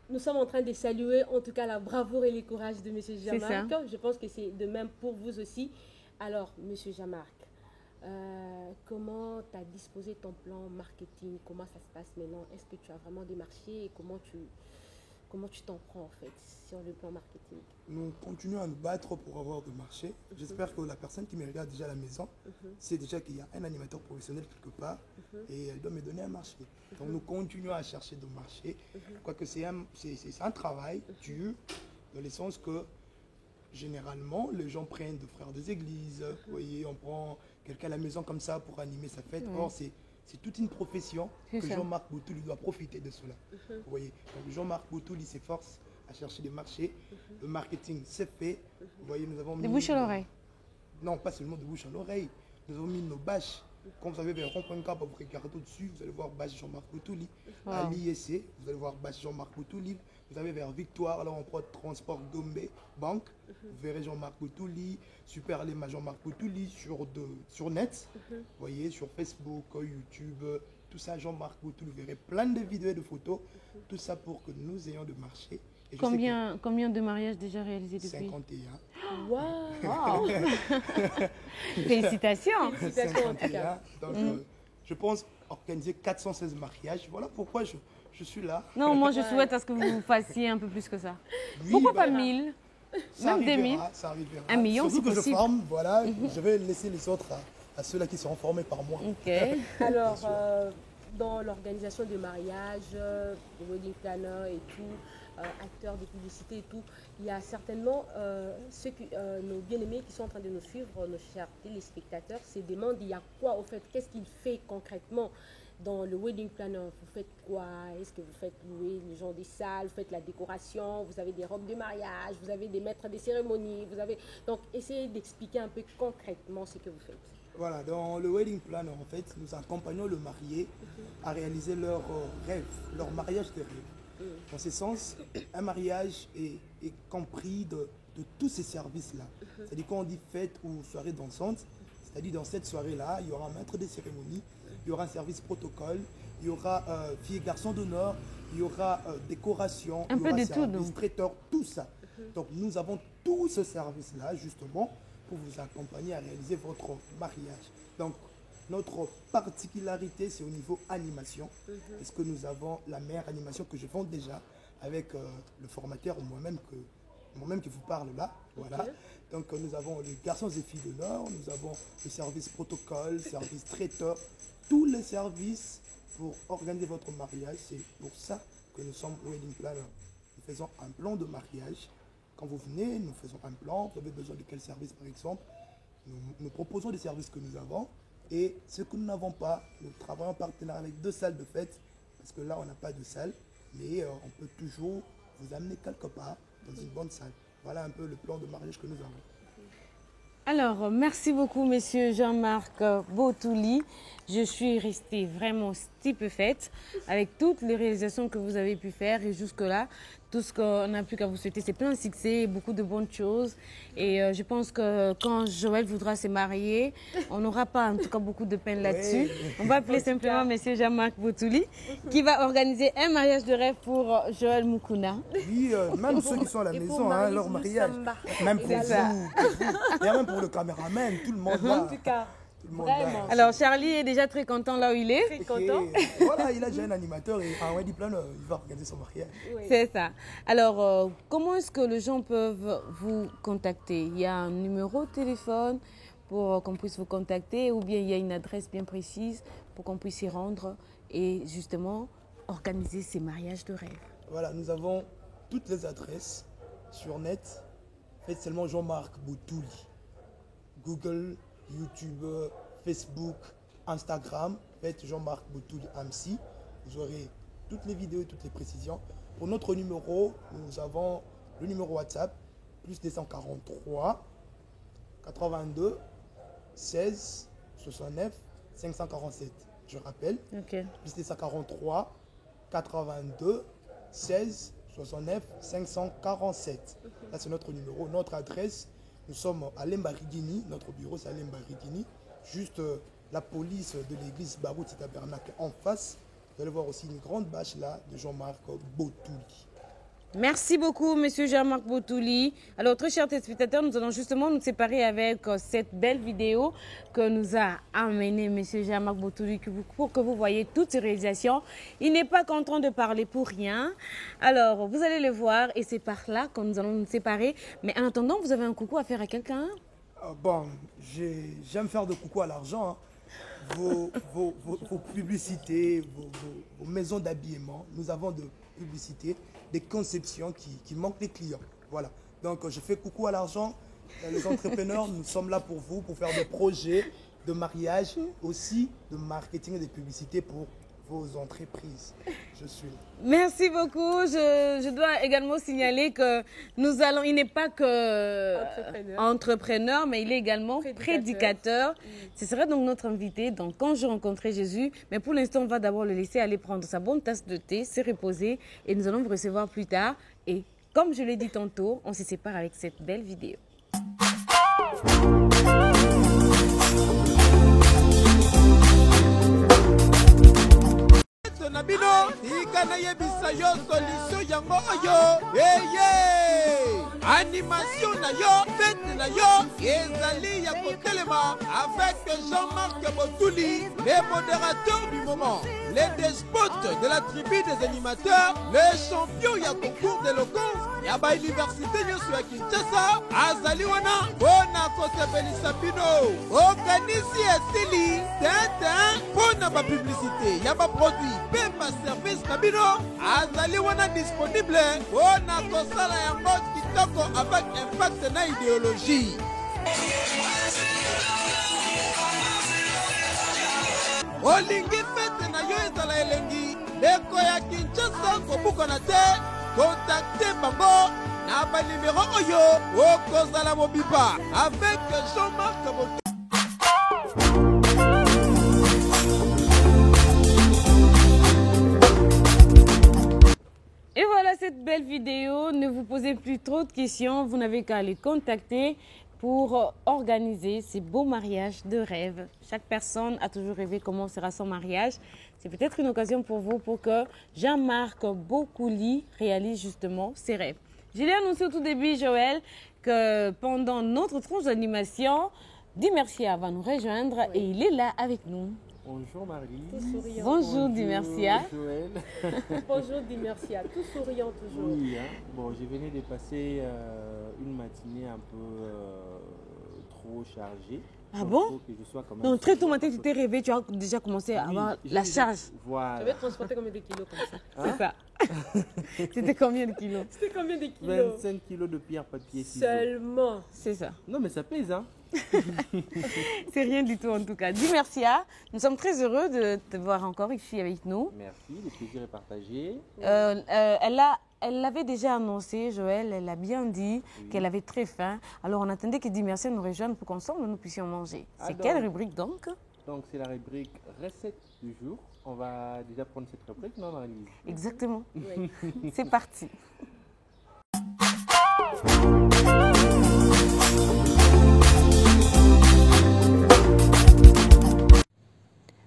nous sommes en train de saluer en tout cas la bravoure et le courage de M. Jean-Marc. Je pense que c'est de même pour vous aussi. Alors, M. Jean-Marc, comment tu as disposé ton plan marketing? Comment ça se passe maintenant? Est-ce que tu as vraiment des marchés et comment tu t'en prends en fait sur le plan marketing? Nous continuons à nous battre pour avoir des marchés. J'espère que la personne qui me regarde déjà à la maison sait déjà qu'il y a un animateur professionnel quelque part et elle doit me donner un marché. Donc nous continuons à chercher des marchés. Quoique c'est un travail dur, dans le sens que généralement les gens prennent de frères des églises. Vous voyez, on prend quelqu'un à la maison comme ça pour animer sa fête. Or c'est toute une profession que Jean-Marc Boutouli doit profiter de cela. Vous voyez, donc Jean-Marc Boutouli s'efforce à chercher des marchés. Le marketing, c'est fait. Vous voyez, nous avons mis... Des bouches à l'oreille? Non, pas seulement de bouche à l'oreille. Nous avons mis nos bâches. Quand vous avez vers rond-point cap, vous regardez au-dessus, vous allez voir bâche Jean-Marc Boutouli. À l'ISC, vous allez voir bâche Jean-Marc Boutouli. Vous avez vers Victoire, là on prend transport Gombe, banque. Vous verrez Jean-Marc Boutouli, Super Lema Jean-Marc Boutouli sur net. Vous voyez, sur Facebook, YouTube, tout ça, Jean-Marc Boutouli. Vous verrez plein de vidéos et de photos. Tout ça pour que nous ayons de marché. Et combien de mariages déjà réalisés depuis? 51. Waouh. Félicitations. 51. Donc, je pense organiser 416 mariages. Voilà pourquoi je suis là. Non, moi je souhaite à ce que vous fassiez un peu plus que ça. Oui, Pourquoi pas 1000? Même 2000? Ça arrivera. 1 million, c'est Surtout que possible. je forme, voilà, je vais laisser les autres à ceux-là qui seront formés par moi. Ok. Alors, dans l'organisation de mariage, de wedding planner et tout, acteurs de publicité et tout, il y a certainement nos bien-aimés qui sont en train de nous suivre, nos chers téléspectateurs, se demandent il y a quoi au fait, qu'est-ce qu'il fait concrètement dans le wedding planner? Vous faites quoi? Est-ce que vous faites louer les gens des salles, vous faites la décoration, vous avez des robes de mariage, vous avez des maîtres des cérémonies, vous avez... Donc, essayez d'expliquer un peu concrètement ce que vous faites. Voilà, dans le wedding planner, en fait, nous accompagnons le marié à réaliser leur rêve, leur mariage de rêve. Dans ce sens, un mariage est compris de tous ces services-là. C'est-à-dire quand on dit fête ou soirée dansante, c'est-à-dire dans cette soirée-là, il y aura un maître des cérémonies, il y aura un service protocole, il y aura filles et garçons d'honneur, il y aura décoration, il y aura service traiteur, tout ça. Donc nous avons tout ce service-là, justement, pour vous accompagner à réaliser votre mariage. Donc, notre particularité, c'est au niveau animation, parce que nous avons la meilleure animation que je vends déjà avec le formateur moi-même qui vous parle là. Voilà. Donc, nous avons les garçons et filles d'honneur, nous avons le service protocole, service traiteur, tous les services pour organiser votre mariage. C'est pour ça que nous sommes wedding planner. Nous faisons un plan de mariage. Quand vous venez, nous faisons un plan. Vous avez besoin de quel service, par exemple? Nous proposons des services que nous avons. Et ce que nous n'avons pas, nous travaillons en partenariat avec 2 salles de fête. Parce que là, on n'a pas de salle. Mais on peut toujours vous amener quelque part dans une bonne salle. Voilà un peu le plan de mariage que nous avons. Alors, merci beaucoup, monsieur Jean-Marc Boutouli. Je suis restée vraiment stupéfaite avec toutes les réalisations que vous avez pu faire. Et jusque-là, tout ce qu'on n'a plus qu'à vous souhaiter, c'est plein de succès, beaucoup de bonnes choses. Et je pense que quand Joël voudra se marier, on n'aura pas en tout cas beaucoup de peine là-dessus. On va appeler simplement monsieur Jean-Marc Boutouli, qui va organiser un mariage de rêve pour Joël Moukouna. Oui, même ceux qui sont à la maison, leur mariage. Même pour vous. Et même pour le caméraman, tout le monde là. En tout cas, Tout le monde Vraiment. danse. Alors, Charlie est déjà très content là où il est. Très content. Et voilà, il a déjà un animateur et en wedding planner, il va organiser son mariage. Oui. C'est ça. Alors, comment est-ce que les gens peuvent vous contacter? Il y a un numéro de téléphone pour qu'on puisse vous contacter ou bien il y a une adresse bien précise pour qu'on puisse y rendre et justement organiser ces mariages de rêve. Voilà, nous avons toutes les adresses sur net. Faites seulement Jean-Marc Boutouli. Google, YouTube, Facebook, Instagram. Faites Jean-Marc Boutouli MC. Vous aurez toutes les vidéos et toutes les précisions. Pour notre numéro, nous avons le numéro WhatsApp, plus 243 82 16 69 547. Je rappelle, Ok. plus 243 82 16 69 547. Là, c'est notre numéro. Notre adresse, nous sommes à Lembaridini. Notre bureau, c'est à Lembaridini. Juste la police de l'église Barouti Tabernacle en face. Vous allez voir aussi une grande bâche là de Jean-Marc Boutouli. Merci beaucoup, Monsieur Jean-Marc Boutouli. Alors, très chers téléspectateurs, nous allons justement nous séparer avec cette belle vidéo que nous a amené Monsieur Jean-Marc Boutouli pour que vous voyez toutes ces réalisations. Il n'est pas content de parler pour rien. Alors, vous allez le voir et c'est par là que nous allons nous séparer. Mais en attendant, vous avez un coucou à faire à quelqu'un? Bon, j'aime faire de coucou à l'argent. Hein. Vos publicités, vos maisons d'habillement, nous avons de publicités, des conceptions qui manquent les clients. Voilà. Donc, je fais coucou à l'argent. Les entrepreneurs, nous sommes là pour vous, pour faire des projets de mariage, aussi de marketing et de publicité pour vos entreprises. Je suis là. Merci beaucoup. Je dois également signaler que il n'est pas que entrepreneur, mais il est également prédicateur. Ce sera donc notre invité. Donc, quand je rencontrerai Jésus, mais pour l'instant, on va d'abord le laisser aller prendre sa bonne tasse de thé, se reposer, et nous allons vous recevoir plus tard. Et comme je l'ai dit tantôt, on se sépare avec cette belle vidéo. Nabino ikana yebisa yo solution yango oyo eye animation na yo fête na yo ezali ya kotelema avec Jean-Marc Boutouli, les modérateurs du moment, les despotes de la tribu des animateurs, les champions ya concours d'éloquence ya ba université nyonso ya Kinshasa azali wana mpona kosepelisa bino okanisi esili tintin mpona bapublicité ya baproduit mpe baservice na bino azali wana disponible mpona kosala yango kitoko avec impact na idéologie. Olingi fete na yo ezala elengi ndeko ya Kinshasa kobukana te contacte bango na banimero oyo okozala mobiba avec Jean-Marc Boutouli. Et voilà cette belle vidéo. Ne vous posez plus trop de questions. Vous n'avez qu'à les contacter pour organiser ces beaux mariages de rêve. Chaque personne a toujours rêvé comment sera son mariage. C'est peut-être une occasion pour vous pour que Jean-Marc Boutouli réalise justement ses rêves. Je l'ai annoncé au tout début, Joël, que pendant notre tranche d'animation, Dimercia va nous rejoindre et il est là avec nous. Bonjour Marie. Tout souriant. Bonjour Dimercia. Joël. Bonjour Dimercia. Tout souriant toujours. Oui, hein. Bon, je venais de passer une matinée un peu trop chargée. Ah Donc, bon? il faut que je sois quand même Donc très tôt souriant matin, parce tu t'es réveillé, tu as déjà commencé à Oui, avoir j'ai la déjà- charge. Tu Voilà. avais transporté combien de kilos comme ça? C'est ça. C'était combien de kilos? C'était combien de kilos? 25 kilos de pierre, papier, ciseaux. Seulement. C'est ça. Non, mais ça pèse, hein. C'est rien du tout en tout cas. Dimercia, nous sommes très heureux de te voir encore ici avec nous. Merci, le plaisir est partagé. Elle l'avait déjà annoncé, Joël, elle a bien dit qu'elle avait très faim. Alors on attendait que Dimercia nous rejoigne pour qu'ensemble nous puissions manger. C'est Alors. quelle rubrique donc? Donc, c'est la rubrique recette du jour. On va déjà prendre cette rubrique, non, Marie-Lise? Exactement. Oui. C'est parti.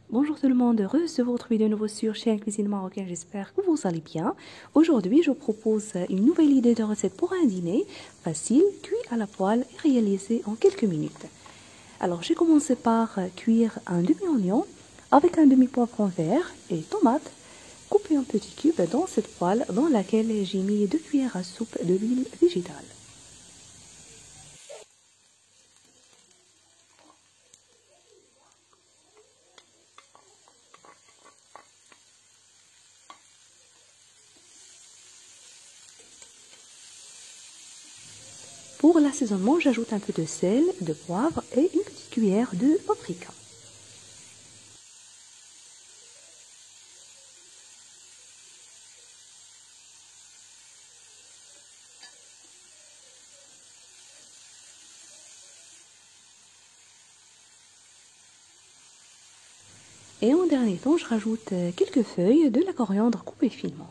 Bonjour tout le monde, heureuse de vous retrouver de nouveau sur chaîne Cuisine Marocaine, j'espère que vous allez bien. Aujourd'hui, je vous propose une nouvelle idée de recette pour un dîner facile, cuit à la poêle et réalisé en quelques minutes. Alors j'ai commencé par cuire un demi-oignon avec un demi-poivron vert et tomate coupé en petits cubes dans cette poêle dans laquelle j'ai mis 2 cuillères à soupe de l'huile végétale. Pour l'assaisonnement, j'ajoute un peu de sel, de poivre et une petite cuillère de paprika. Et en dernier temps, je rajoute quelques feuilles de la coriandre coupée finement.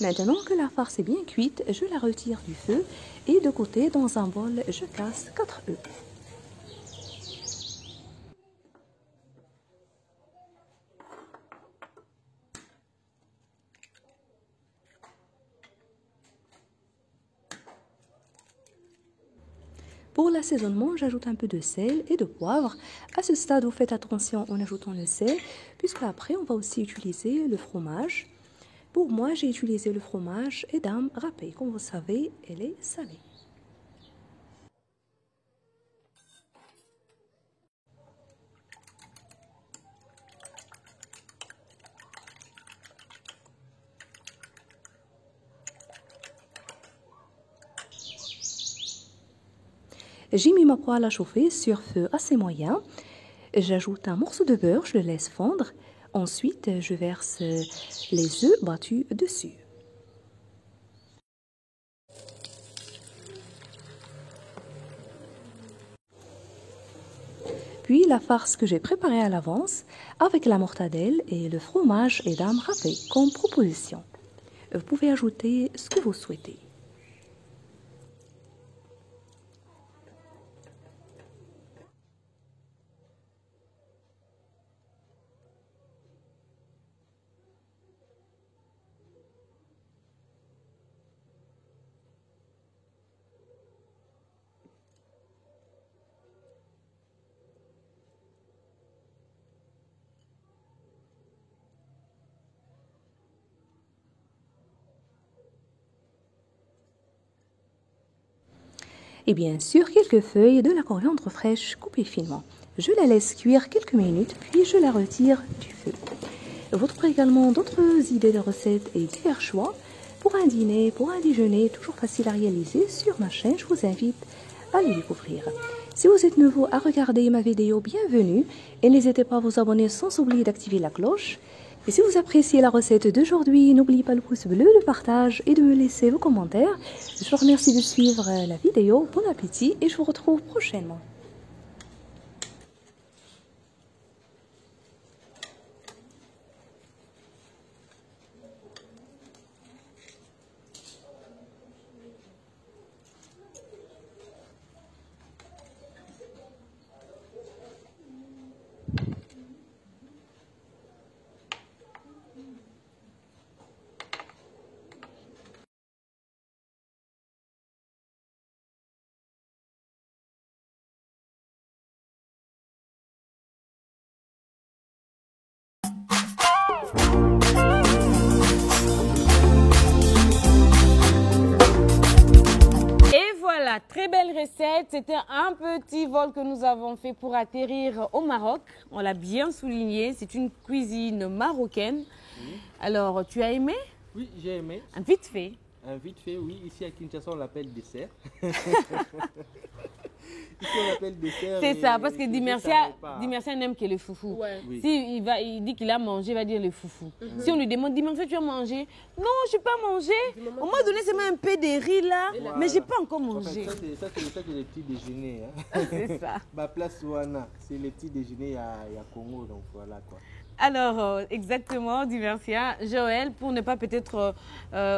Maintenant que la farce est bien cuite, je la retire du feu et de côté, dans un bol, je casse 4 œufs. Pour l'assaisonnement, j'ajoute un peu de sel et de poivre. À ce stade, vous faites attention en ajoutant le sel, puisque après, on va aussi utiliser le fromage. Pour moi, j'ai utilisé le fromage Edam râpé. Comme vous savez, elle est salée. J'ai mis ma poêle à chauffer sur feu assez moyen. J'ajoute un morceau de beurre, je le laisse fondre. Ensuite, je verse les œufs battus dessus. Puis la farce que j'ai préparée à l'avance avec la mortadelle et le fromage Edam râpé comme proposition. Vous pouvez ajouter ce que vous souhaitez. Et bien sûr, quelques feuilles de la coriandre fraîche coupées finement. Je la laisse cuire quelques minutes, puis je la retire du feu. Vous trouverez également d'autres idées de recettes et divers choix pour un dîner, pour un déjeuner, toujours facile à réaliser sur ma chaîne. Je vous invite à les découvrir. Si vous êtes nouveau à regarder ma vidéo, bienvenue et n'hésitez pas à vous abonner sans oublier d'activer la cloche. Et si vous appréciez la recette d'aujourd'hui, n'oubliez pas le pouce bleu, le partage et de me laisser vos commentaires. Je vous remercie de suivre la vidéo. Bon appétit et je vous retrouve prochainement. Voilà, très belle recette. C'était un petit vol que nous avons fait pour atterrir au Maroc. On l'a bien souligné, c'est une cuisine marocaine. Oui. Alors, tu as aimé? Oui, j'ai aimé. Un vite fait. Un vite fait, oui. Ici à Kinshasa, on l'appelle dessert. Ici, on l'appelle dessert. C'est ça, parce que Dimersia n'aime que le foufou. Ouais. Oui. Si il dit qu'il a mangé, il va dire le foufou. Si on lui demande, Dimersia, tu as mangé? Non, je n'ai pas mangé. On m'a donné seulement un peu de riz là, mais je n'ai pas encore mangé. En fait, ça, c'est les petits déjeuners. Hein. C'est ça. Ma place Ouana, c'est les petits déjeuners à Congo, donc voilà quoi. Alors, exactement, Dimersia. Joël, pour ne pas peut-être,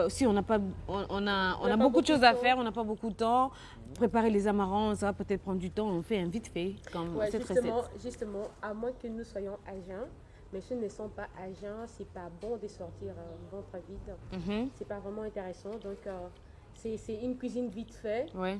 si on a beaucoup de choses à faire, on n'a pas beaucoup de temps, préparer les amarants, ça va peut-être prendre du temps, on fait un vite fait, comme cette recette. Justement, à moins que nous soyons à jeun, mais si nous ne sommes pas à jeun, c'est pas bon de sortir ventre vide. C'est pas vraiment intéressant, donc c'est une cuisine vite fait. Ouais.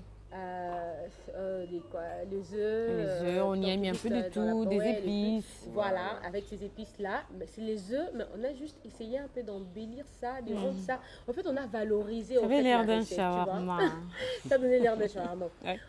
les œufs. On y a mis un peu de tout, des épices. Voilà, avec ces épices-là. C'est les œufs, mais on a juste essayé un peu d'embellir ça, de rendre ça. En fait, on a valorisé. Ça avait l'air d'un shawarma. Ça donnait l'air d'un shawarma. Ouais.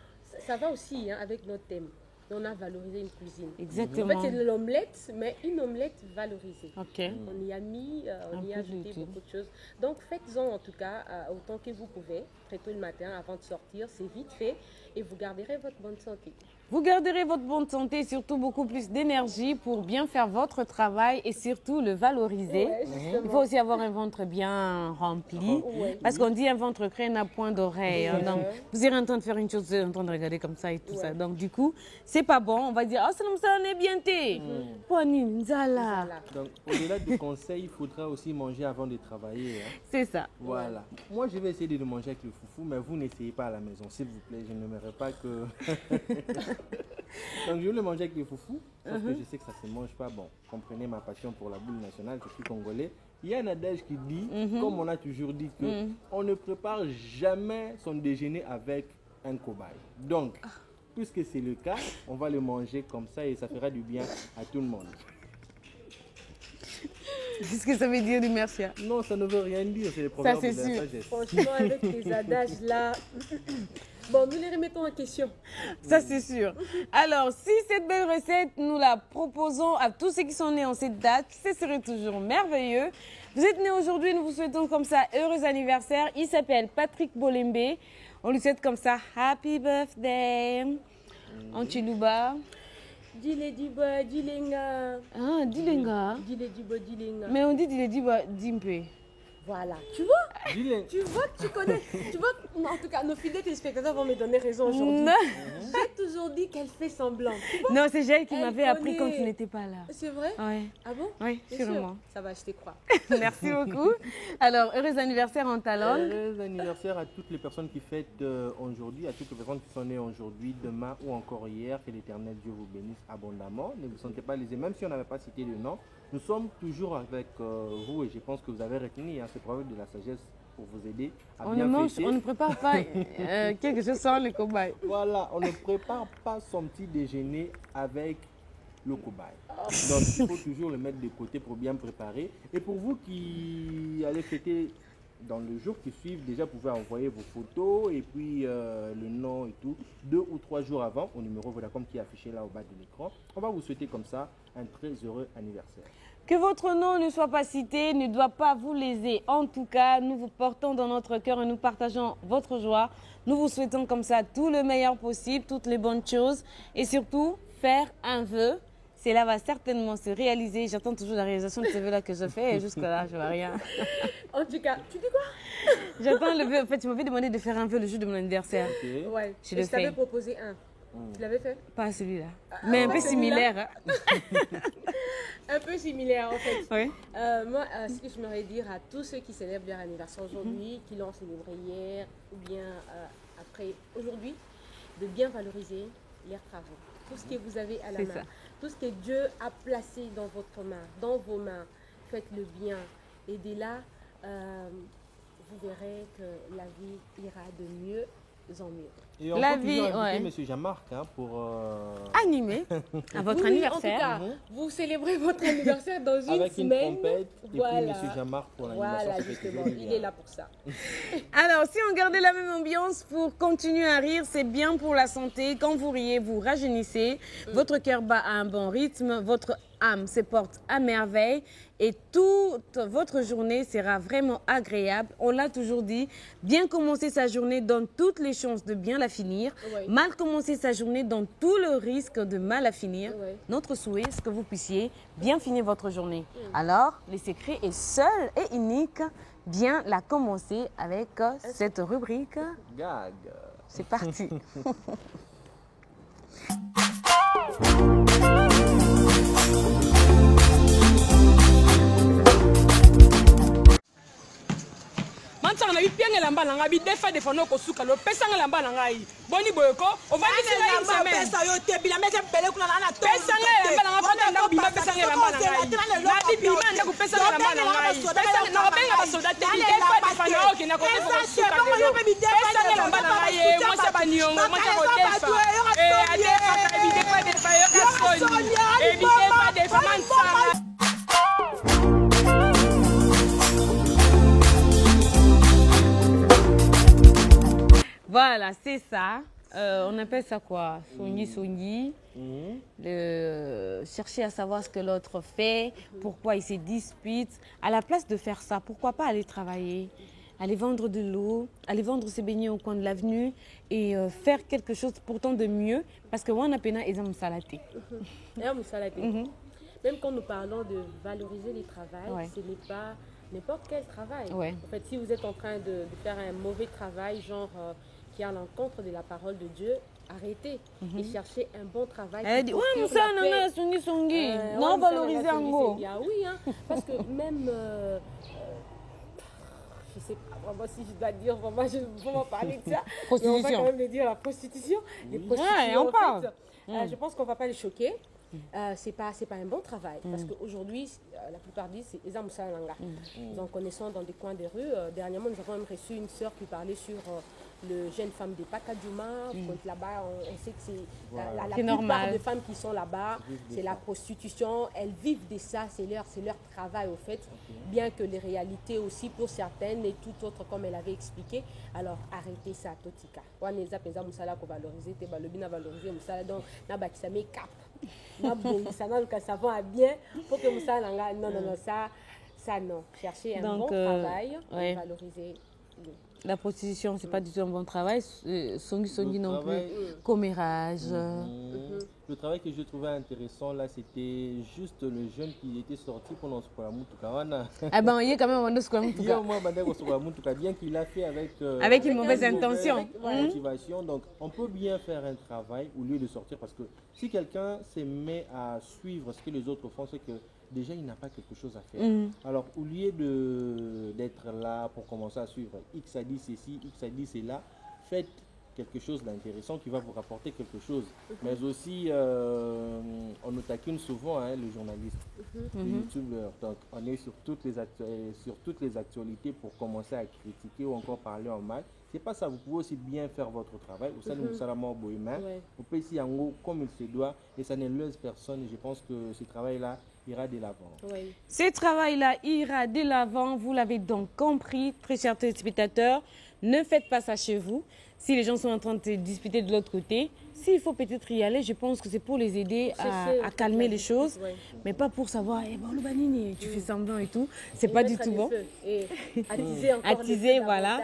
Ça va aussi avec notre thème. On a valorisé une cuisine. Exactement. En fait, c'est de l'omelette, mais une omelette valorisée. Okay. On y a mis, on y a ajouté beaucoup de choses. Donc, faites-en en tout cas autant que vous pouvez, très tôt le matin, avant de sortir. C'est vite fait et vous garderez votre bonne santé. Vous garderez votre bonne santé et surtout beaucoup plus d'énergie pour bien faire votre travail et surtout le valoriser. Ouais, il faut aussi avoir un ventre bien rempli. Parce qu'on dit un ventre créé n'a point d'oreille. Donc, vous irez en train de faire une chose, vous êtes en train de regarder comme ça et tout ça. Donc, du coup, c'est pas bon. On va dire, oh, ça on est bien thé. Donc, au-delà du conseil, il faudra aussi manger avant de travailler. Hein. C'est ça. Voilà. Moi, je vais essayer de manger avec le foufou, mais vous n'essayez pas à la maison, s'il vous plaît. Je n'aimerais pas que... Donc je vais le manger avec des foufous, sauf que je sais que ça ne se mange pas. Bon, comprenez ma passion pour la boule nationale, je suis congolais. Il y a un adage qui dit, comme on a toujours dit, que on ne prépare jamais son déjeuner avec un cobaye. Donc, puisque c'est le cas, on va le manger comme ça et ça fera du bien à tout le monde. Qu'est-ce que ça veut dire, Mercia? Non, ça ne veut rien dire, c'est le proverbe de la sagesse. Franchement, avec ces adages-là... Bon, nous les remettons en question. Ça, c'est sûr. Alors, si cette belle recette, nous la proposons à tous ceux qui sont nés en cette date, ce serait toujours merveilleux. Vous êtes nés aujourd'hui, nous vous souhaitons comme ça heureux anniversaire. Il s'appelle Patrick Bolembe. On lui souhaite comme ça Happy Birthday. En Chiluba. Dile diba dilenga. Ah, dilenga. Dile diba dilenga. Mais on dit dile diba dimpe. Voilà, tu vois, tu vois que tu connais, tu vois, en tout cas, nos fidèles téléspectateurs vont me donner raison aujourd'hui. J'ai toujours dit qu'elle fait semblant. Non, c'est Jaël qui m'avait appris quand tu n'étais pas là. C'est vrai? Oui. Ah bon? Oui, sûrement. Ça va, je te crois. Merci beaucoup. Alors, heureux anniversaire en talon. Heureux anniversaire à toutes les personnes qui fêtent aujourd'hui, à toutes les personnes qui sont nées aujourd'hui, demain ou encore hier. Que l'Éternel Dieu vous bénisse abondamment. Ne vous sentez pas lésés, même si on n'avait pas cité le nom. Nous sommes toujours avec vous et je pense que vous avez retenu ce proverbe de la sagesse pour vous aider à bien fêter. On ne prépare pas quelque chose sans le cobaye. Voilà, on ne prépare pas son petit déjeuner avec le cobaye. Donc il faut toujours le mettre de côté pour bien préparer. Et pour vous qui allez fêter dans le jour qui suit, déjà vous pouvez envoyer vos photos et puis le nom et tout, 2 ou 3 jours avant au numéro Vodacom qui est affiché là au bas de l'écran. On va vous souhaiter comme ça un très heureux anniversaire. Que votre nom ne soit pas cité ne doit pas vous léser. En tout cas, nous vous portons dans notre cœur et nous partageons votre joie. Nous vous souhaitons comme ça tout le meilleur possible, toutes les bonnes choses et surtout faire un vœu. Cela va certainement se réaliser. J'attends toujours la réalisation de ce vœu-là que je fais et jusque-là, je ne vois rien. En tout cas, tu dis quoi? J'attends le vœu. En fait, tu m'avais demandé de faire un vœu le jour de mon anniversaire. Okay. Ouais, je le fais. t'avais proposé un. Tu l'avais fait? Pas celui-là. Mais un peu similaire. Un peu similaire en fait. Oui. Moi, ce que je m'aurais dire à tous ceux qui célèbrent leur anniversaire aujourd'hui, qui l'ont célébré hier ou bien après aujourd'hui, de bien valoriser leurs travaux. Tout ce que vous avez à la main, tout ce que Dieu a placé dans votre main, dans vos mains, faites-le bien. Et dès là, vous verrez que la vie ira de mieux en mieux. Et on peut toujours inviter M. Jean-Marc pour animer à votre anniversaire. En tout cas, vous célébrez votre anniversaire dans une avec semaine. Une trompette et puis M. Jean-Marc pour l'animation. Voilà, justement, il est là pour ça. Alors, si on gardait la même ambiance pour continuer à rire, c'est bien pour la santé. Quand vous riez, vous rajeunissez. Votre cœur bat à un bon rythme. Votre âme se porte à merveille et toute votre journée sera vraiment agréable. On l'a toujours dit, bien commencer sa journée donne toutes les chances de bien la finir. Oui. Mal commencer sa journée donne tout le risque de mal la finir. Oui. Notre souhait, c'est que vous puissiez bien finir votre journée. Alors, le secret est seul et unique. Bien la commencer avec cette rubrique. Gag. C'est parti. Mantanga na bipianga lamba na ngabi defa defano ko suka lo pesanga lamba na ngai boni boyoko o va disi na lamba pesa yo te bila meke pele kuna na to pesanga lamba na ngapata na bima pesanga lamba na ngai na bibi manda ku pesanga lamba na ngai pesanga na benga ba soda te defa defano ke na ko suka pesanga lamba na ngai mo se ba niongo mata Voilà, c'est ça. On appelle ça quoi? Songi. Chercher à savoir ce que l'autre fait, pourquoi il se dispute. À la place de faire ça, pourquoi pas aller travailler, aller vendre de l'eau, aller vendre ses beignets au coin de l'avenue et faire quelque chose pourtant de mieux. Parce que on a pena et salaté. Même quand nous parlons de valoriser les travails, ce n'est pas n'importe quel travail. En fait, si vous êtes en train de faire un mauvais travail, genre qui est à l'encontre de la parole de Dieu, arrêtez et cherchez un bon travail. Elle dit, ouais, ça, non, valoriser en gros. Oui, hein, parce que même, je sais pas vraiment si je dois dire, vraiment, je vais parler de ça. Prostitution. Mais on va quand même le dire, la prostitution. Les prostituées, on parle. Je pense qu'on ne va pas les choquer. C'est pas un bon travail parce qu'aujourd'hui la plupart disent c'est Eza Moussa Langa. Nous en connaissons dans des coins des rues. Dernièrement nous avons même reçu une sœur qui parlait sur le jeune femme de Pakadjouma. Là-bas on sait que c'est la plupart des femmes qui sont là-bas, c'est la prostitution. Elles vivent de ça, c'est leur travail au fait. Bien que les réalités aussi pour certaines et tout autre comme elle avait expliqué. Alors arrêtez ça Totika. On Eza Moussa Langa valoriser, te balobina valoriser Moussa donc na bakisa me cap. Ça va bien pour que Moussa Langa. Non, ça non. Chercher un bon travail, valoriser. La prostitution, c'est pas du tout un bon travail. Songi non plus. Commérage. Le travail que je trouvais intéressant là, c'était juste le jeune qui était sorti pendant ce programme. Ah ben, il est quand même en bien qu'il l'a fait avec une mauvaise intention. Motivation. Donc, on peut bien faire un travail au lieu de sortir parce que si quelqu'un se met à suivre ce que les autres font, c'est que déjà il n'a pas quelque chose à faire. Alors, au lieu d'être là pour commencer à suivre, X a dit ceci, X a dit cela, faites quelque chose d'intéressant qui va vous rapporter quelque chose. Mais aussi, on nous taquine souvent, hein, les journalistes, les youtubeurs. Donc, on est sur toutes les actualités pour commencer à critiquer ou encore parler en mal. C'est pas ça, vous pouvez aussi bien faire votre travail. Vous savez, vous pouvez ici en haut comme il se doit et ça ne lèse personne. Et je pense que ce travail-là ira de l'avant. Ce travail-là ira de l'avant. Vous l'avez donc compris, très chers téléspectateurs. Ne faites pas ça chez vous. Si les gens sont en train de se disputer de l'autre côté, s'il faut peut-être y aller, je pense que c'est pour les aider à calmer les choses, mais pas pour savoir, tu fais semblant et tout. C'est pas du tout bon. Attiser, voilà.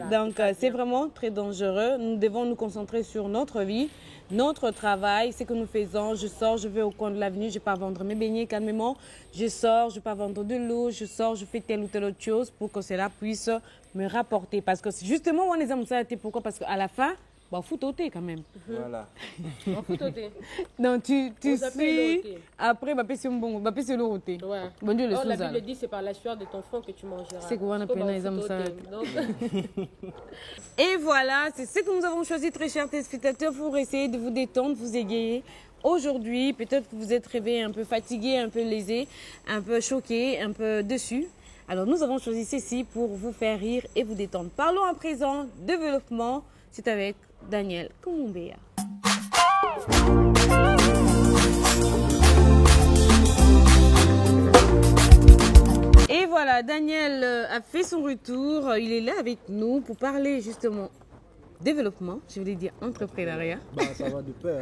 Donc, c'est vraiment très dangereux. Nous devons nous concentrer sur notre vie, notre travail, ce que nous faisons. Je sors, je vais au coin de l'avenue, je ne vais pas vendre mes beignets calmement. Je sors, je ne vais pas vendre de l'eau. Je sors, je fais telle ou telle autre chose pour que cela puisse me rapporter. Parce que justement, on les aime ça. Pourquoi? Parce qu'à la fin, bah, faut t'ôter quand même. Voilà. Donc, tu suis. Après, c'est l'eau. Bon Dieu, la Bible dit c'est par la sueur de ton front que tu mangeras. C'est quoi, on appelle les hommes ça. Et voilà, c'est ce que nous avons choisi, très chers téléspectateurs, pour essayer de vous détendre, vous égayer. Aujourd'hui, peut-être que vous êtes réveillés un peu fatigués, un peu lésés, un peu choqués, un peu déçus. Alors, nous avons choisi ceci pour vous faire rire et vous détendre. Parlons à présent développement. C'est avec Daniel Koumbea. Et voilà, Daniel a fait son retour. Il est là avec nous pour parler justement développement, je voulais dire entrepreneuriat. Ça va de pair.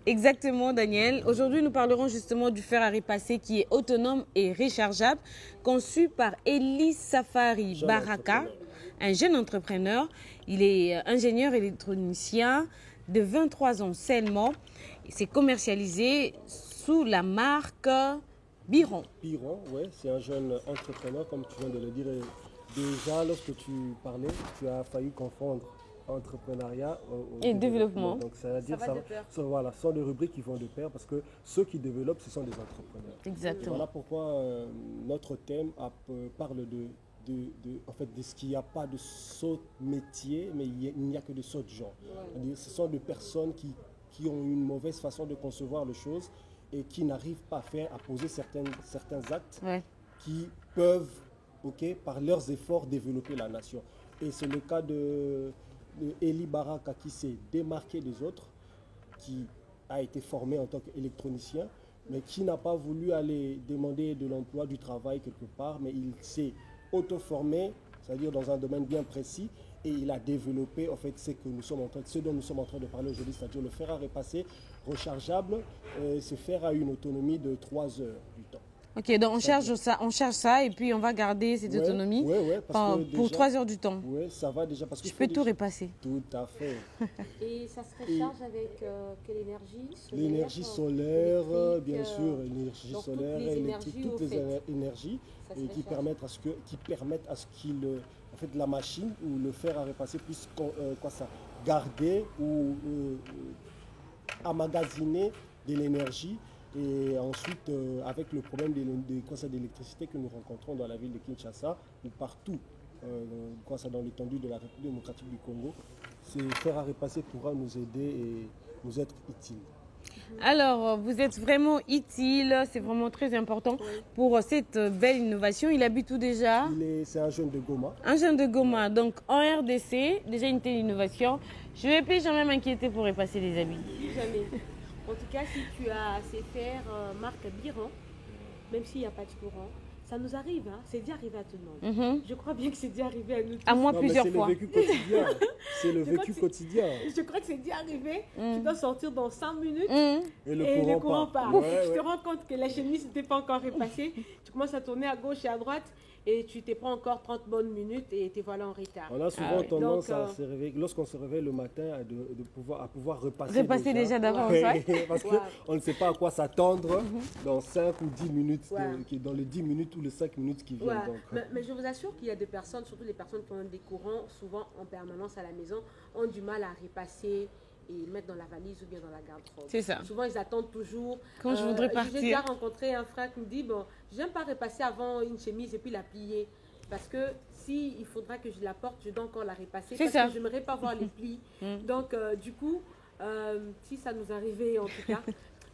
Exactement, Daniel. Aujourd'hui, nous parlerons justement du fer à repasser qui est autonome et rechargeable, conçu par Elie Safari Baraka, un jeune entrepreneur. Il est ingénieur électronicien de 23 ans seulement. C'est commercialisé sous la marque Biron. Biron, oui, c'est un jeune entrepreneur, comme tu viens de le dire. Déjà, lorsque tu parlais, tu as failli confondre entrepreneuriat et développement. Donc, c'est-à-dire voilà, ce sont des rubriques qui vont de pair parce que ceux qui développent, ce sont des entrepreneurs. Exactement. Et voilà pourquoi notre thème parle en fait, de ce qu'il n'y a pas de saut métier, mais il n'y a que de saut genre. Ouais. Ce sont des personnes qui ont une mauvaise façon de concevoir les choses et qui n'arrivent pas à poser certains actes qui peuvent, par leurs efforts, développer la nation. Et c'est le cas de Eli Baraka qui s'est démarqué des autres, qui a été formé en tant qu'électronicien, mais qui n'a pas voulu aller demander de l'emploi, du travail quelque part, mais il s'est auto-formé, c'est-à-dire dans un domaine bien précis, et il a développé en fait ce dont nous sommes en train de parler aujourd'hui, c'est-à-dire le fer à repasser rechargeable, ce fer a une autonomie de 3 heures du temps. Ok, donc on cherche ça et puis on va garder cette autonomie pour 3 heures du temps. Oui, ça va déjà parce que je peux tout repasser. Tout à fait. Et ça se recharge avec quelle énergie? L'énergie solaire, bien sûr, l'énergie solaire, électrique, toutes les énergies et qui permettent à ce qu'il en fait, la machine ou le fer à repasser puisse garder ou emmagasiner de l'énergie. Et ensuite, avec le problème d'électricité que nous rencontrons dans la ville de Kinshasa ou partout dans l'étendue de la République démocratique du Congo, ce fer à repasser pourra nous aider et nous être utile. Alors, vous êtes vraiment utile, c'est vraiment très important pour cette belle innovation. Il habite où déjà? C'est un jeune de Goma. Un jeune de Goma, donc en RDC, déjà une telle innovation. Je ne vais plus jamais m'inquiéter pour repasser les habits. Jamais. En tout cas, si tu as ces fers marque Biran, même s'il n'y a pas de courant, ça nous arrive, hein? C'est déjà arrivé à tout le monde. Je crois bien que c'est déjà arrivé à nous tous. À moi plusieurs fois. C'est le vécu quotidien. C'est le vécu quotidien. Je crois que c'est déjà arrivé. Tu dois sortir dans 5 minutes et le courant part. Tu te rends compte que la chemise n'était pas encore repassée. Tu commences à tourner à gauche et à droite. Et tu te prends encore 30 bonnes minutes et te voilà en retard. On a souvent tendance à se réveiller, lorsqu'on se réveille le matin, à pouvoir repasser déjà d'avance. Parce qu'on ne sait pas à quoi s'attendre dans 5 ou 10 minutes, dans les 10 minutes ou les 5 minutes qui viennent. Donc. Mais je vous assure qu'il y a des personnes, surtout les personnes qui ont des courants, souvent en permanence à la maison, ont du mal à repasser et mettre dans la valise ou bien dans la garde-robe. C'est ça. Souvent, ils attendent toujours. Quand je voudrais partir. J'ai déjà rencontré un frère qui me dit, bon, j'aime pas repasser avant une chemise et puis la plier. Parce que si il faudra que je la porte, je dois encore la repasser. Parce que je n'aimerais pas voir les plis. Donc, du coup, si ça nous arrivait en tout cas.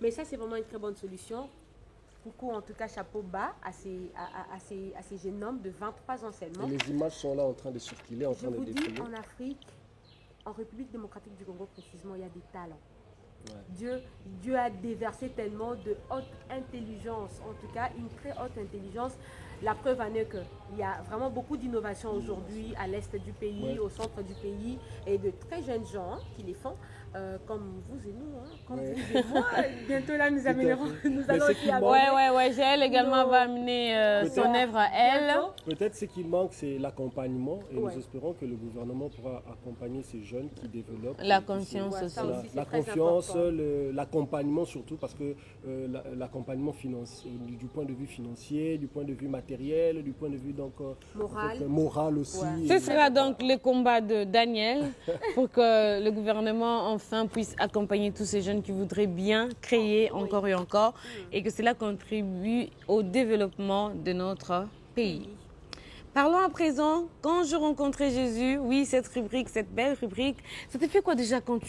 Mais ça, c'est vraiment une très bonne solution. Coucou, en tout cas, chapeau bas à ces jeunes hommes de 23 ans seulement. Et les images sont là en train de circuler, en train de défiler. Je vous dis, en Afrique, en République démocratique du Congo précisément, il y a des talents. Dieu a déversé tellement de haute intelligence, en tout cas une très haute intelligence. La preuve en est qu'il y a vraiment beaucoup d'innovations aujourd'hui à l'est du pays, au centre du pays, et de très jeunes gens qui les font, comme vous et nous, comme vous et moi. Bientôt là, nous allons aussi avoir... Jaël également va amener son œuvre à elle. Peut-être ce qui manque, c'est l'accompagnement, et nous espérons que le gouvernement pourra accompagner ces jeunes qui développent la conscience aussi. La confiance, l'accompagnement surtout, parce que l'accompagnement financier, du point de vue financier, du point de vue matériel, du point de vue donc moral aussi. Ce sera donc le combat de Daniel pour que le gouvernement enfin puisse accompagner tous ces jeunes qui voudraient bien créer encore et encore et que cela contribue au développement de notre pays. Parlons à présent, quand je rencontrais Jésus, oui, cette rubrique, cette belle rubrique, ça te fait quoi déjà quand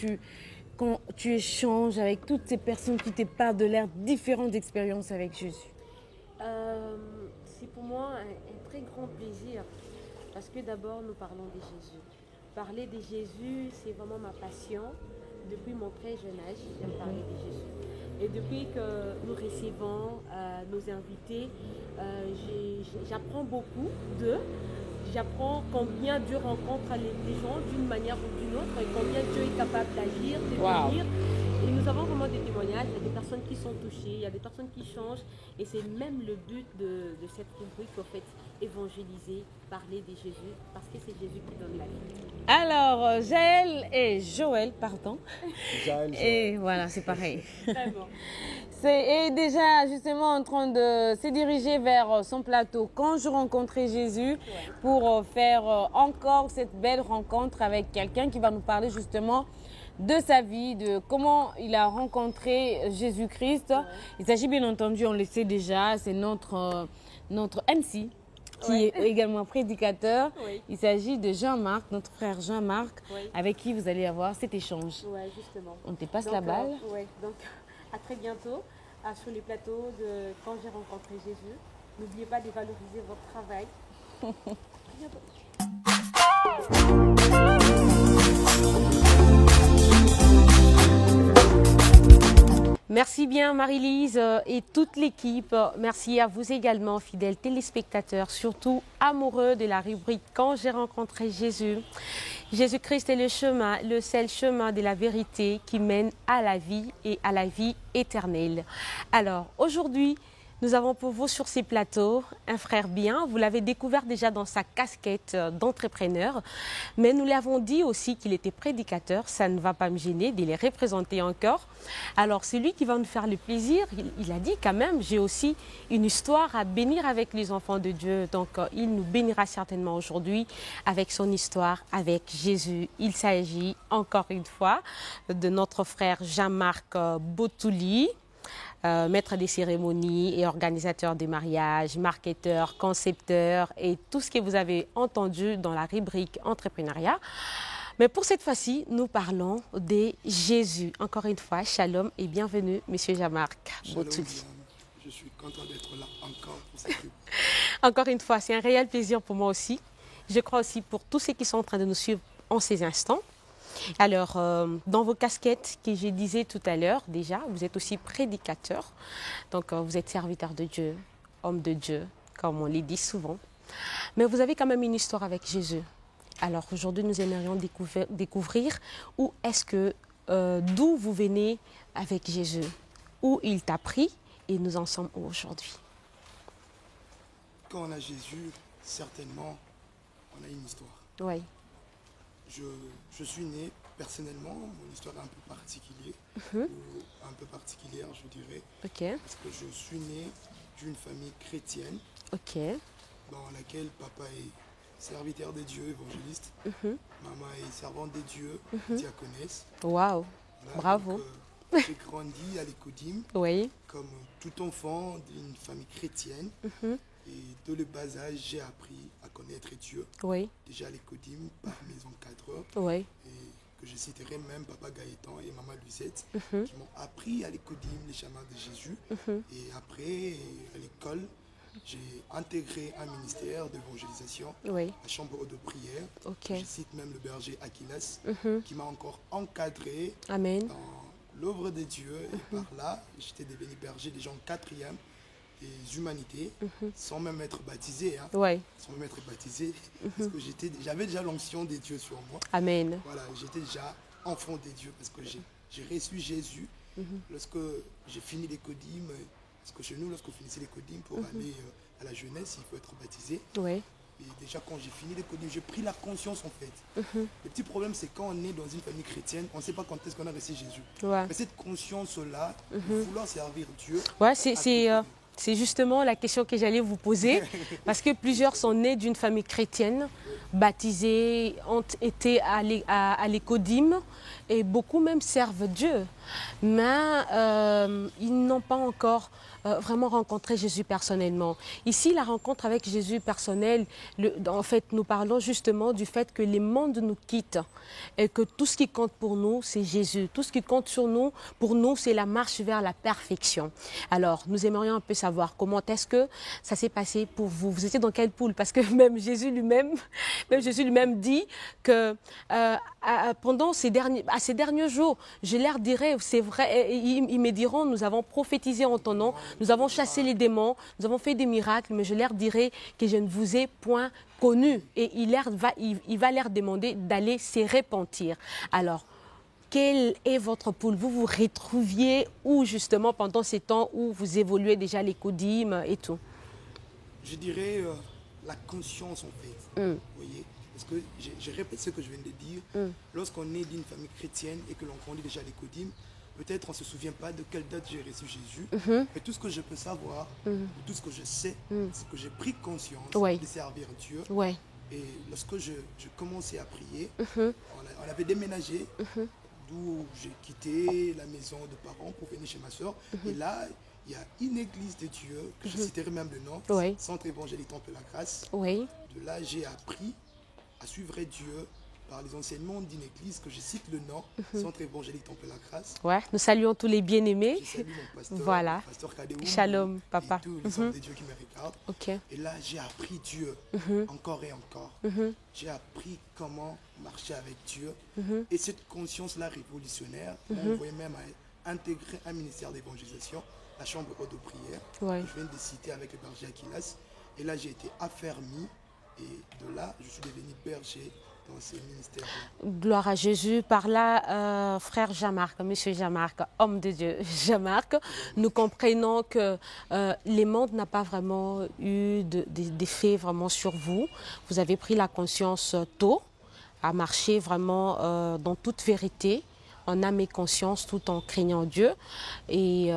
tu échanges avec toutes ces personnes qui te parlent de leurs différentes expériences avec Jésus? C'est pour moi un très grand plaisir parce que d'abord nous parlons de Jésus. Parler de Jésus, c'est vraiment ma passion. Depuis mon très jeune âge, j'aime parler de Jésus. Et depuis que nous recevons nos invités, j'apprends beaucoup d'eux. J'apprends combien Dieu rencontre les gens d'une manière ou d'une autre et combien Dieu est capable d'agir, de venir. Et nous avons vraiment des témoignages, il y a des personnes qui sont touchées, il y a des personnes qui changent. Et c'est même le but de cette rubrique, en fait, évangéliser, parler de Jésus, parce que c'est Jésus qui donne la vie. Alors, Jaël et Joël, pardon. Jaël. Et voilà, c'est pareil. Très bon. Et déjà justement en train de se diriger vers son plateau quand je rencontrais Jésus pour faire encore cette belle rencontre avec quelqu'un qui va nous parler justement de sa vie, de comment il a rencontré Jésus-Christ. Il s'agit bien entendu, on le sait déjà, c'est notre MC qui est également prédicateur. Il s'agit de Jean-Marc, notre frère Jean-Marc, avec qui vous allez avoir cet échange. Oui, justement. On te passe la balle. Donc à très bientôt sur les plateaux de Quand j'ai rencontré Jésus. N'oubliez pas de valoriser votre travail. À bientôt. Merci bien Marie-Lise et toute l'équipe. Merci à vous également, fidèles téléspectateurs, surtout amoureux de la rubrique « Quand j'ai rencontré Jésus ». Jésus-Christ est le chemin, le seul chemin de la vérité qui mène à la vie et à la vie éternelle. Alors aujourd'hui, nous avons pour vous sur ces plateaux un frère bien. Vous l'avez découvert déjà dans sa casquette d'entrepreneur. Mais nous l'avons dit aussi qu'il était prédicateur. Ça ne va pas me gêner de les représenter encore. Alors, c'est lui qui va nous faire le plaisir. Il a dit quand même, j'ai aussi une histoire à bénir avec les enfants de Dieu. Donc, il nous bénira certainement aujourd'hui avec son histoire, avec Jésus. Il s'agit encore une fois de notre frère Jean-Marc Botouli. Maître des cérémonies et organisateur des mariages, marketeur, concepteur et tout ce que vous avez entendu dans la rubrique entrepreneuriat. Mais pour cette fois-ci, nous parlons de Jésus. Encore une fois, shalom et bienvenue, Monsieur Jean-Marc Botouli. Je suis content d'être là encore pour cette rubrique. Encore une fois, c'est un réel plaisir pour moi aussi. Je crois aussi pour tous ceux qui sont en train de nous suivre en ces instants. Alors, dans vos casquettes que je disais tout à l'heure, déjà, vous êtes aussi prédicateur. Donc, vous êtes serviteur de Dieu, homme de Dieu, comme on le dit souvent. Mais vous avez quand même une histoire avec Jésus. Alors, aujourd'hui, nous aimerions découvrir où est-ce que, d'où vous venez avec Jésus, où il t'a pris et nous en sommes aujourd'hui. Quand on a Jésus, certainement, on a une histoire. Oui. Je suis né personnellement, mon histoire est un peu particulière, un peu particulière je dirais, parce que je suis né d'une famille chrétienne, dans laquelle papa est serviteur de Dieu, évangéliste, maman est servante de Dieu, diaconesse. Waouh, bravo. J'ai grandi à l'Écodim, comme tout enfant d'une famille chrétienne. Et de le bas âge, j'ai appris à connaître Dieu. Déjà à l'Écodim, par mes encadreurs. Et que je citerai même Papa Gaëtan et Maman Lucette, qui m'ont appris à l'Écodim les chemins de Jésus. Et après, à l'école, j'ai intégré un ministère d'évangélisation, la chambre de prière. Je cite même le berger Aquilas, qui m'a encore encadré dans l'œuvre de Dieu. Et par là, j'étais devenu berger des gens 4e. Des humanités, sans même être baptisé, sans même être baptisé, parce que j'avais déjà l'onction des dieux sur moi. Amen. Voilà, j'étais déjà enfant des dieux, parce que j'ai reçu Jésus lorsque j'ai fini l'Écodim, parce que chez nous, lorsqu'on finissait l'Écodim, pour aller à la jeunesse, il faut être baptisé. Et déjà, quand j'ai fini l'Écodim, j'ai pris la conscience, en fait. Le petit problème, c'est quand on est dans une famille chrétienne, on ne sait pas quand est-ce qu'on a reçu Jésus. Mais cette conscience-là, vouloir servir Dieu... C'est justement la question que j'allais vous poser, parce que plusieurs sont nés d'une famille chrétienne, baptisés, ont été à l'Écodim, et beaucoup même servent Dieu. Mais ils n'ont pas encore vraiment rencontré Jésus personnellement. Ici, la rencontre avec Jésus personnel, en fait, nous parlons justement du fait que les mondes nous quittent et que tout ce qui compte pour nous, c'est Jésus. Tout ce qui compte pour nous, c'est la marche vers la perfection. Alors, nous aimerions un peu savoir comment est-ce que ça s'est passé pour vous. Vous étiez dans quelle poule? Parce que même Jésus lui-même dit que pendant ces derniers jours, je leur dirai, c'est vrai, ils me diront, nous avons prophétisé en ton nom, nous avons chassé les démons, nous avons fait des miracles, mais je leur dirai que je ne vous ai point connu. Et il va leur demander d'aller se repentir. Alors, quelle est votre poule? Vous vous retrouviez où justement pendant ces temps où vous évoluez déjà l'Écodim et tout? Je dirais la conscience en fait. Vous voyez? Parce que je répète ce que je viens de dire. Lorsqu'on est d'une famille chrétienne et que l'on grandit déjà l'Écodim, peut-être on ne se souvient pas de quelle date j'ai reçu Jésus. Mais tout ce que je peux savoir, tout ce que je sais, c'est que j'ai pris conscience de servir Dieu. Et lorsque je commençais à prier, on avait déménagé, d'où j'ai quitté la maison de parents pour venir chez ma soeur. Et là, il y a une église de Dieu, que je citerai même le nom, Centre évangélique Temple la Grâce. De là, j'ai appris à suivre Dieu par les enseignements d'une église que je cite le nom, Centre évangélique Temple la Grâce. Nous saluons tous les bien-aimés. Je salue mon pasteur, voilà. pasteur Kadéou, Shalom, papa. Et tous les hommes de Dieu qui me regardent. Et là, j'ai appris Dieu encore et encore. J'ai appris comment marcher avec Dieu. Et cette conscience-là révolutionnaire m'a envoyé même à intégré un ministère d'évangélisation, la chambre haute de prière. Ouais. Je viens de citer avec le berger Aquilas. Et là, j'ai été affermi. Et de là, je suis devenu berger dans ces ministères-là. Gloire à Jésus. Par là, frère Jean-Marc, monsieur Jean-Marc, homme de Dieu Jean-Marc, nous comprenons que le monde n'a pas vraiment eu d'effet vraiment sur vous. Vous avez pris la conscience tôt, à marcher vraiment dans toute vérité, en âme et conscience, tout en craignant Dieu. Et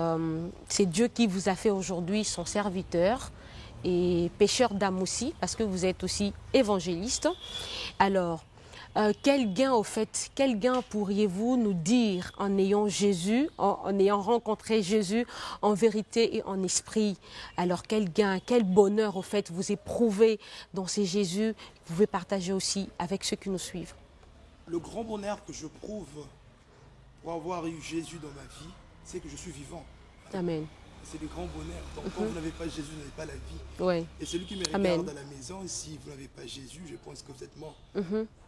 c'est Dieu qui vous a fait aujourd'hui son serviteur et pécheur d'âme aussi, parce que vous êtes aussi évangéliste. Alors, quel gain au fait, quel gain pourriez-vous nous dire en ayant Jésus, en ayant rencontré Jésus en vérité et en esprit? Alors quel gain, quel bonheur au fait vous éprouvez dans ces Jésus, vous pouvez partager aussi avec ceux qui nous suivent? Le grand bonheur que je prouve pour avoir eu Jésus dans ma vie, c'est que je suis vivant. Amen. C'est le grand bonheur. Donc quand vous n'avez pas Jésus, vous n'avez pas la vie. Ouais. Et celui qui me regarde à la maison, si vous n'avez pas Jésus, je pense que vous êtes mort.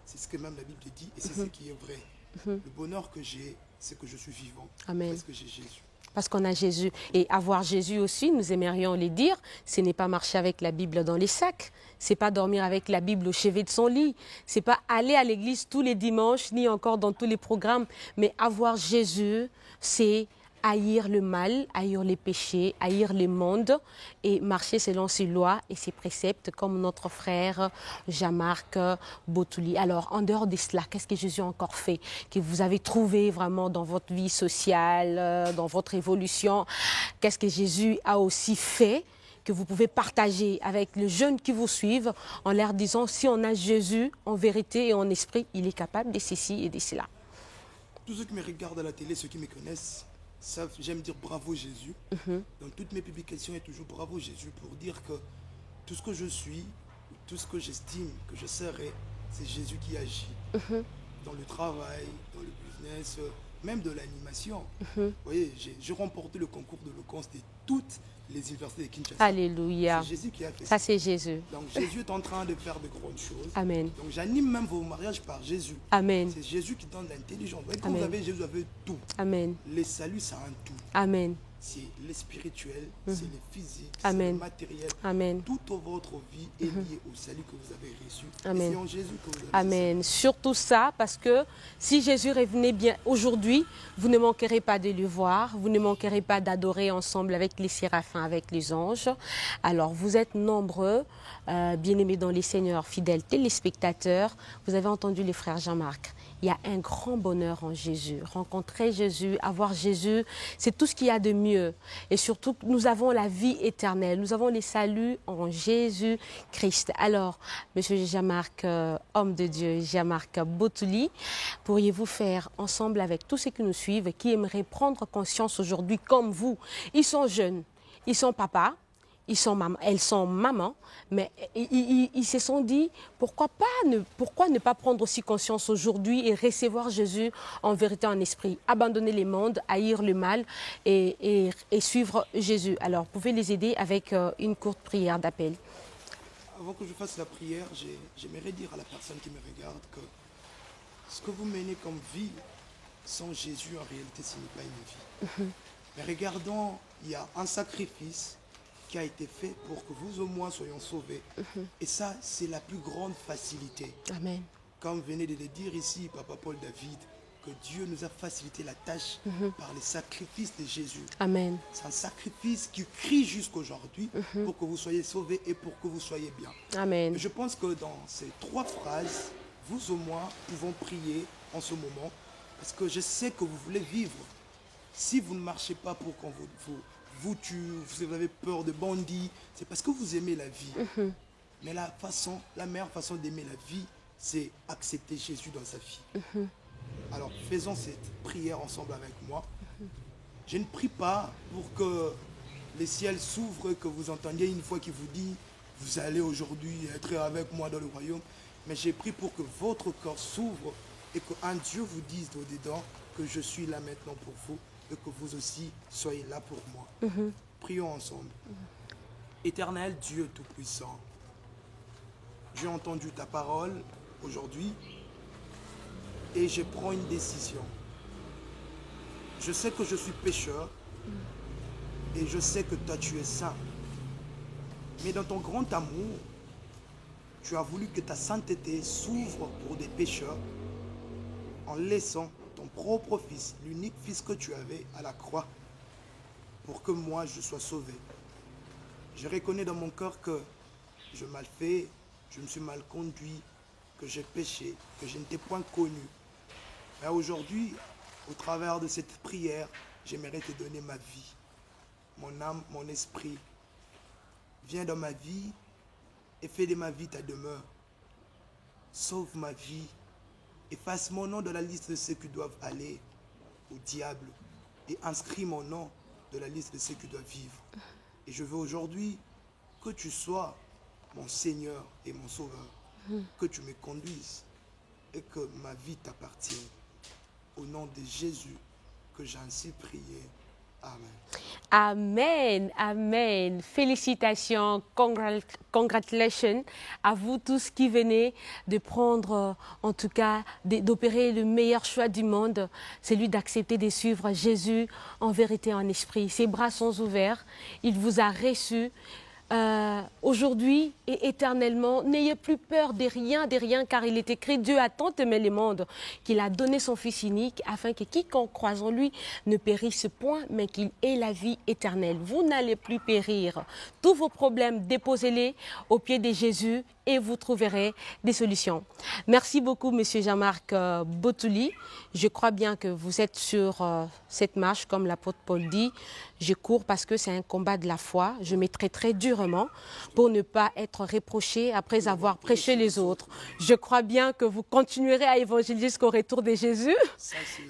C'est ce que même la Bible dit et c'est ce qui est vrai. Le bonheur que j'ai, c'est que je suis vivant. Amen. Parce que j'ai Jésus. Parce qu'on a Jésus. Et avoir Jésus aussi, nous aimerions le dire, ce n'est pas marcher avec la Bible dans les sacs, c'est pas dormir avec la Bible au chevet de son lit, c'est pas aller à l'église tous les dimanches, ni encore dans tous les programmes, mais avoir Jésus, c'est haïr le mal, haïr les péchés, haïr le monde et marcher selon ses lois et ses préceptes comme notre frère Jean-Marc Botouli. Alors, en dehors de cela, qu'est-ce que Jésus a encore fait, que vous avez trouvé vraiment dans votre vie sociale, dans votre évolution? Qu'est-ce que Jésus a aussi fait que vous pouvez partager avec les jeunes qui vous suivent en leur disant, si on a Jésus en vérité et en esprit, il est capable de ceci et de cela? Tous ceux qui me regardent à la télé, ceux qui me connaissent, j'aime dire bravo Jésus. Dans toutes mes publications, il y a toujours bravo Jésus pour dire que tout ce que je suis, tout ce que j'estime que je serai, c'est Jésus qui agit. Dans le travail, dans le business, même de l'animation. Vous voyez, j'ai remporté le concours d'éloquence de toutes les universités de Kinshasa. Alléluia. C'est Jésus qui a fait ça. C'est Jésus. Donc Jésus est en train de faire de grandes choses. Amen. Donc j'anime même vos mariages par Jésus. Amen. C'est Jésus qui donne l'intelligence. Quand vous avez Jésus, vous avez tout. Amen. Les saluts, c'est un tout. Amen. C'est le spirituel, c'est le physique, Amen. c'est le matériel. Amen. Toute votre vie est liée au salut que vous avez reçu. Amen. C'est en Jésus que vous avez Amen. Surtout ça, parce que si Jésus revenait bien aujourd'hui, vous ne manquerez pas de le voir, vous ne manquerez pas d'adorer ensemble avec les séraphins, avec les anges. Alors, vous êtes nombreux, bien-aimés dans les Seigneurs, fidèles téléspectateurs. Vous avez entendu les frères Jean-Marc. Il y a un grand bonheur en Jésus. Rencontrer Jésus, avoir Jésus, c'est tout ce qu'il y a de mieux. Et surtout, nous avons la vie éternelle. Nous avons les saluts en Jésus-Christ. Alors, monsieur Jean-Marc, homme de Dieu, Jean-Marc Botouli, pourriez-vous faire ensemble avec tous ceux qui nous suivent, qui aimeraient prendre conscience aujourd'hui comme vous? Ils sont jeunes, ils sont papas. Elles sont mamans, mais ils se sont dit, pourquoi ne pas prendre aussi conscience aujourd'hui et recevoir Jésus en vérité, en esprit, abandonner les mondes, haïr le mal et suivre Jésus. Alors, vous pouvez les aider avec une courte prière d'appel. Avant que je fasse la prière, j'aimerais dire à la personne qui me regarde que ce que vous menez comme vie, sans Jésus, en réalité, ce n'est pas une vie. Mais regardons, il y a un sacrifice qui a été fait pour que vous au moins soyons sauvés. Et ça, c'est la plus grande facilité. Amen. Comme venez de le dire ici, Papa Paul David, que Dieu nous a facilité la tâche par le sacrifice de Jésus. Amen. C'est un sacrifice qui crie jusqu'aujourd'hui pour que vous soyez sauvés et pour que vous soyez bien. Amen. Et je pense que dans ces 3 phrases, vous au moins pouvons prier en ce moment, parce que je sais que vous voulez vivre. Si vous ne marchez pas pour qu'on vous tue, vous avez peur de bandits, c'est parce que vous aimez la vie. Mais la meilleure façon d'aimer la vie, c'est accepter Jésus dans sa vie. Alors faisons cette prière ensemble avec moi. Je ne prie pas pour que les ciels s'ouvrent, que vous entendiez une voix qui vous dit, vous allez aujourd'hui être avec moi dans le royaume. Mais j'ai prié pour que votre corps s'ouvre et qu'un Dieu vous dise au-dedans que je suis là maintenant pour vous et que vous aussi soyez là pour moi. Prions ensemble. Éternel Dieu Tout-Puissant, j'ai entendu ta parole aujourd'hui et je prends une décision. Je sais que je suis pécheur et je sais que toi tu es saint. Mais dans ton grand amour, tu as voulu que ta sainteté s'ouvre pour des pécheurs en laissant ton propre fils, l'unique fils que tu avais à la croix, pour que moi je sois sauvé. Je reconnais dans mon cœur que je mal fait, je me suis mal conduit, que j'ai péché, que je ne t'ai point connu. Mais aujourd'hui, au travers de cette prière, j'aimerais te donner ma vie, mon âme, mon esprit. Viens dans ma vie et fais de ma vie ta demeure. Sauve ma vie. Efface mon nom de la liste de ceux qui doivent aller au diable et inscris mon nom de la liste de ceux qui doivent vivre. Et je veux aujourd'hui que tu sois mon Seigneur et mon Sauveur, que tu me conduises et que ma vie t'appartienne. Au nom de Jésus que j'ai ainsi prié. Amen. Amen, amen. Félicitations, congratulations à vous tous qui venez de prendre, en tout cas, d'opérer le meilleur choix du monde, celui d'accepter de suivre Jésus en vérité, en esprit. Ses bras sont ouverts, il vous a reçu. Aujourd'hui et éternellement, n'ayez plus peur de rien, car il est écrit, Dieu a tant aimé le monde qu'il a donné son Fils unique, afin que quiconque croise en lui ne périsse point, mais qu'il ait la vie éternelle. Vous n'allez plus périr. Tous vos problèmes, déposez-les aux pieds de Jésus et vous trouverez des solutions. Merci beaucoup, Monsieur Jean-Marc Botouli. Je crois bien que vous êtes sur cette marche, comme l'apôtre Paul dit. Je cours parce que c'est un combat de la foi. Je me traiterai durement pour ne pas être reproché après avoir prêché les autres. Je crois bien que vous continuerez à évangéliser jusqu'au retour de Jésus.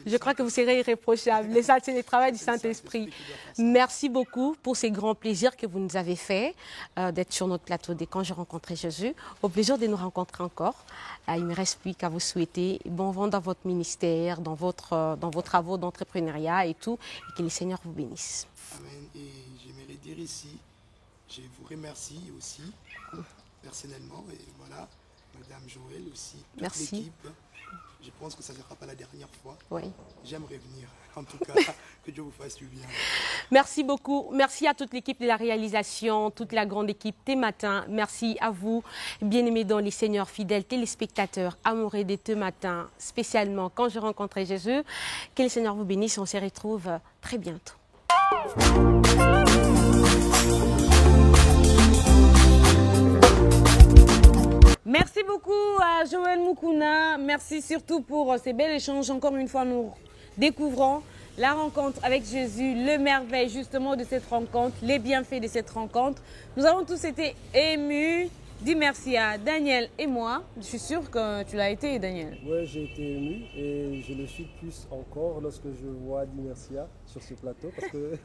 Je crois que vous serez irréprochable. Les ça, c'est le travail du Saint-Esprit. Merci beaucoup pour ces grands plaisirs que vous nous avez fait d'être sur notre plateau dès quand j'ai rencontré Jésus. Au plaisir de nous rencontrer encore. Il ne me reste plus qu'à vous souhaiter bon vent dans votre ministère, dans vos travaux d'entrepreneuriat et tout, et que le Seigneur vous bénisse. Amen. Et j'aimerais dire ici, je vous remercie aussi, personnellement, et voilà, Madame Joël aussi, toute l'équipe. Je pense que ça ne sera pas la dernière fois. Oui. J'aime revenir. En tout cas, que Dieu vous fasse du bien. Merci beaucoup. Merci à toute l'équipe de la réalisation, toute la grande équipe des matins. Merci à vous, bien-aimés dans les Seigneurs, fidèles téléspectateurs, amoureux de Te Matin, spécialement quand je rencontrais Jésus. Que le Seigneur vous bénisse. On se retrouve très bientôt. Merci beaucoup à Joël Moukouna. Merci surtout pour ces bels échanges. Encore une fois, nous découvrons la rencontre avec Jésus, le merveille justement de cette rencontre, les bienfaits de cette rencontre. Nous avons tous été émus. Dis merci à Daniel et moi. Je suis sûre que tu l'as été, Daniel. Oui, j'ai été ému et je le suis plus encore lorsque je vois Di Mercia sur ce plateau. Parce que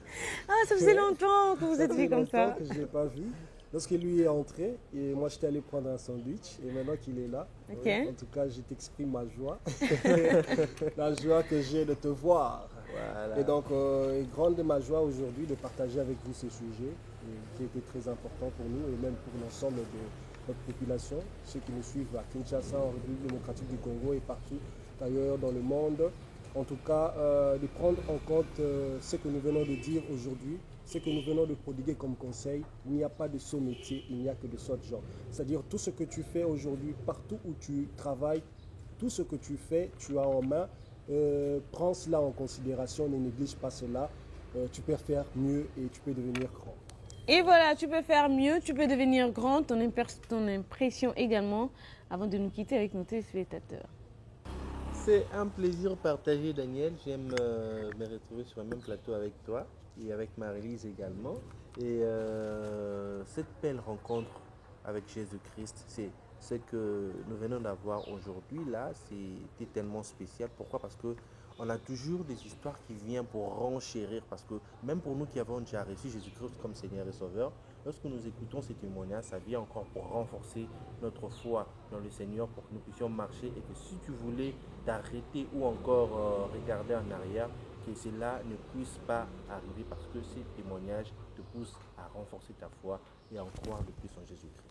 ça faisait longtemps que vous êtes vu comme ça. Que je ne l'ai pas vu. Lorsque lui est entré, et moi j'étais allé prendre un sandwich, et maintenant qu'il est là, en tout cas je t'exprime ma joie, la joie que j'ai de te voir. Voilà. Et donc, grande est ma joie aujourd'hui de partager avec vous ce sujet, qui était très important pour nous, et même pour l'ensemble de notre population, ceux qui nous suivent à Kinshasa, en République démocratique du Congo et partout ailleurs dans le monde. En tout cas, de prendre en compte ce que nous venons de dire aujourd'hui, ce que nous venons de prodiguer comme conseil. Il n'y a pas de saut métier, il n'y a que de saut genre. C'est-à-dire tout ce que tu fais aujourd'hui, partout où tu travailles, tout ce que tu fais, tu as en main, prends cela en considération, ne néglige pas cela. Tu peux faire mieux et tu peux devenir grand. Et voilà, tu peux faire mieux, tu peux devenir grand, ton impression également, avant de nous quitter avec nos téléspectateurs. C'est un plaisir partagé, Daniel. J'aime me retrouver sur le même plateau avec toi et avec Marie-Lise également. Et cette belle rencontre avec Jésus-Christ, c'est ce que nous venons d'avoir aujourd'hui. Là, c'était tellement spécial. Pourquoi? Parce qu'on a toujours des histoires qui viennent pour renchérir. Parce que même pour nous qui avons déjà reçu Jésus-Christ comme Seigneur et Sauveur, lorsque nous écoutons ces témoignages, ça vient encore pour renforcer notre foi dans le Seigneur, pour que nous puissions marcher et que si tu voulais t'arrêter ou encore regarder en arrière, que cela ne puisse pas arriver parce que ces témoignages te poussent à renforcer ta foi et à en croire de plus en Jésus-Christ.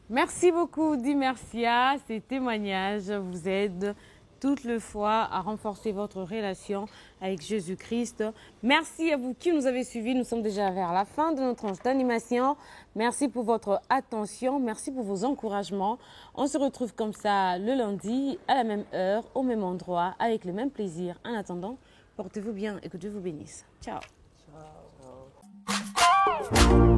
Merci beaucoup, Di Mercia. Ces témoignages vous aident toute la foi, à renforcer votre relation avec Jésus-Christ. Merci à vous qui nous avez suivis. Nous sommes déjà vers la fin de notre tranche d'animation. Merci pour votre attention. Merci pour vos encouragements. On se retrouve comme ça le lundi, à la même heure, au même endroit, avec le même plaisir. En attendant, portez-vous bien et que Dieu vous bénisse. Ciao. Ciao.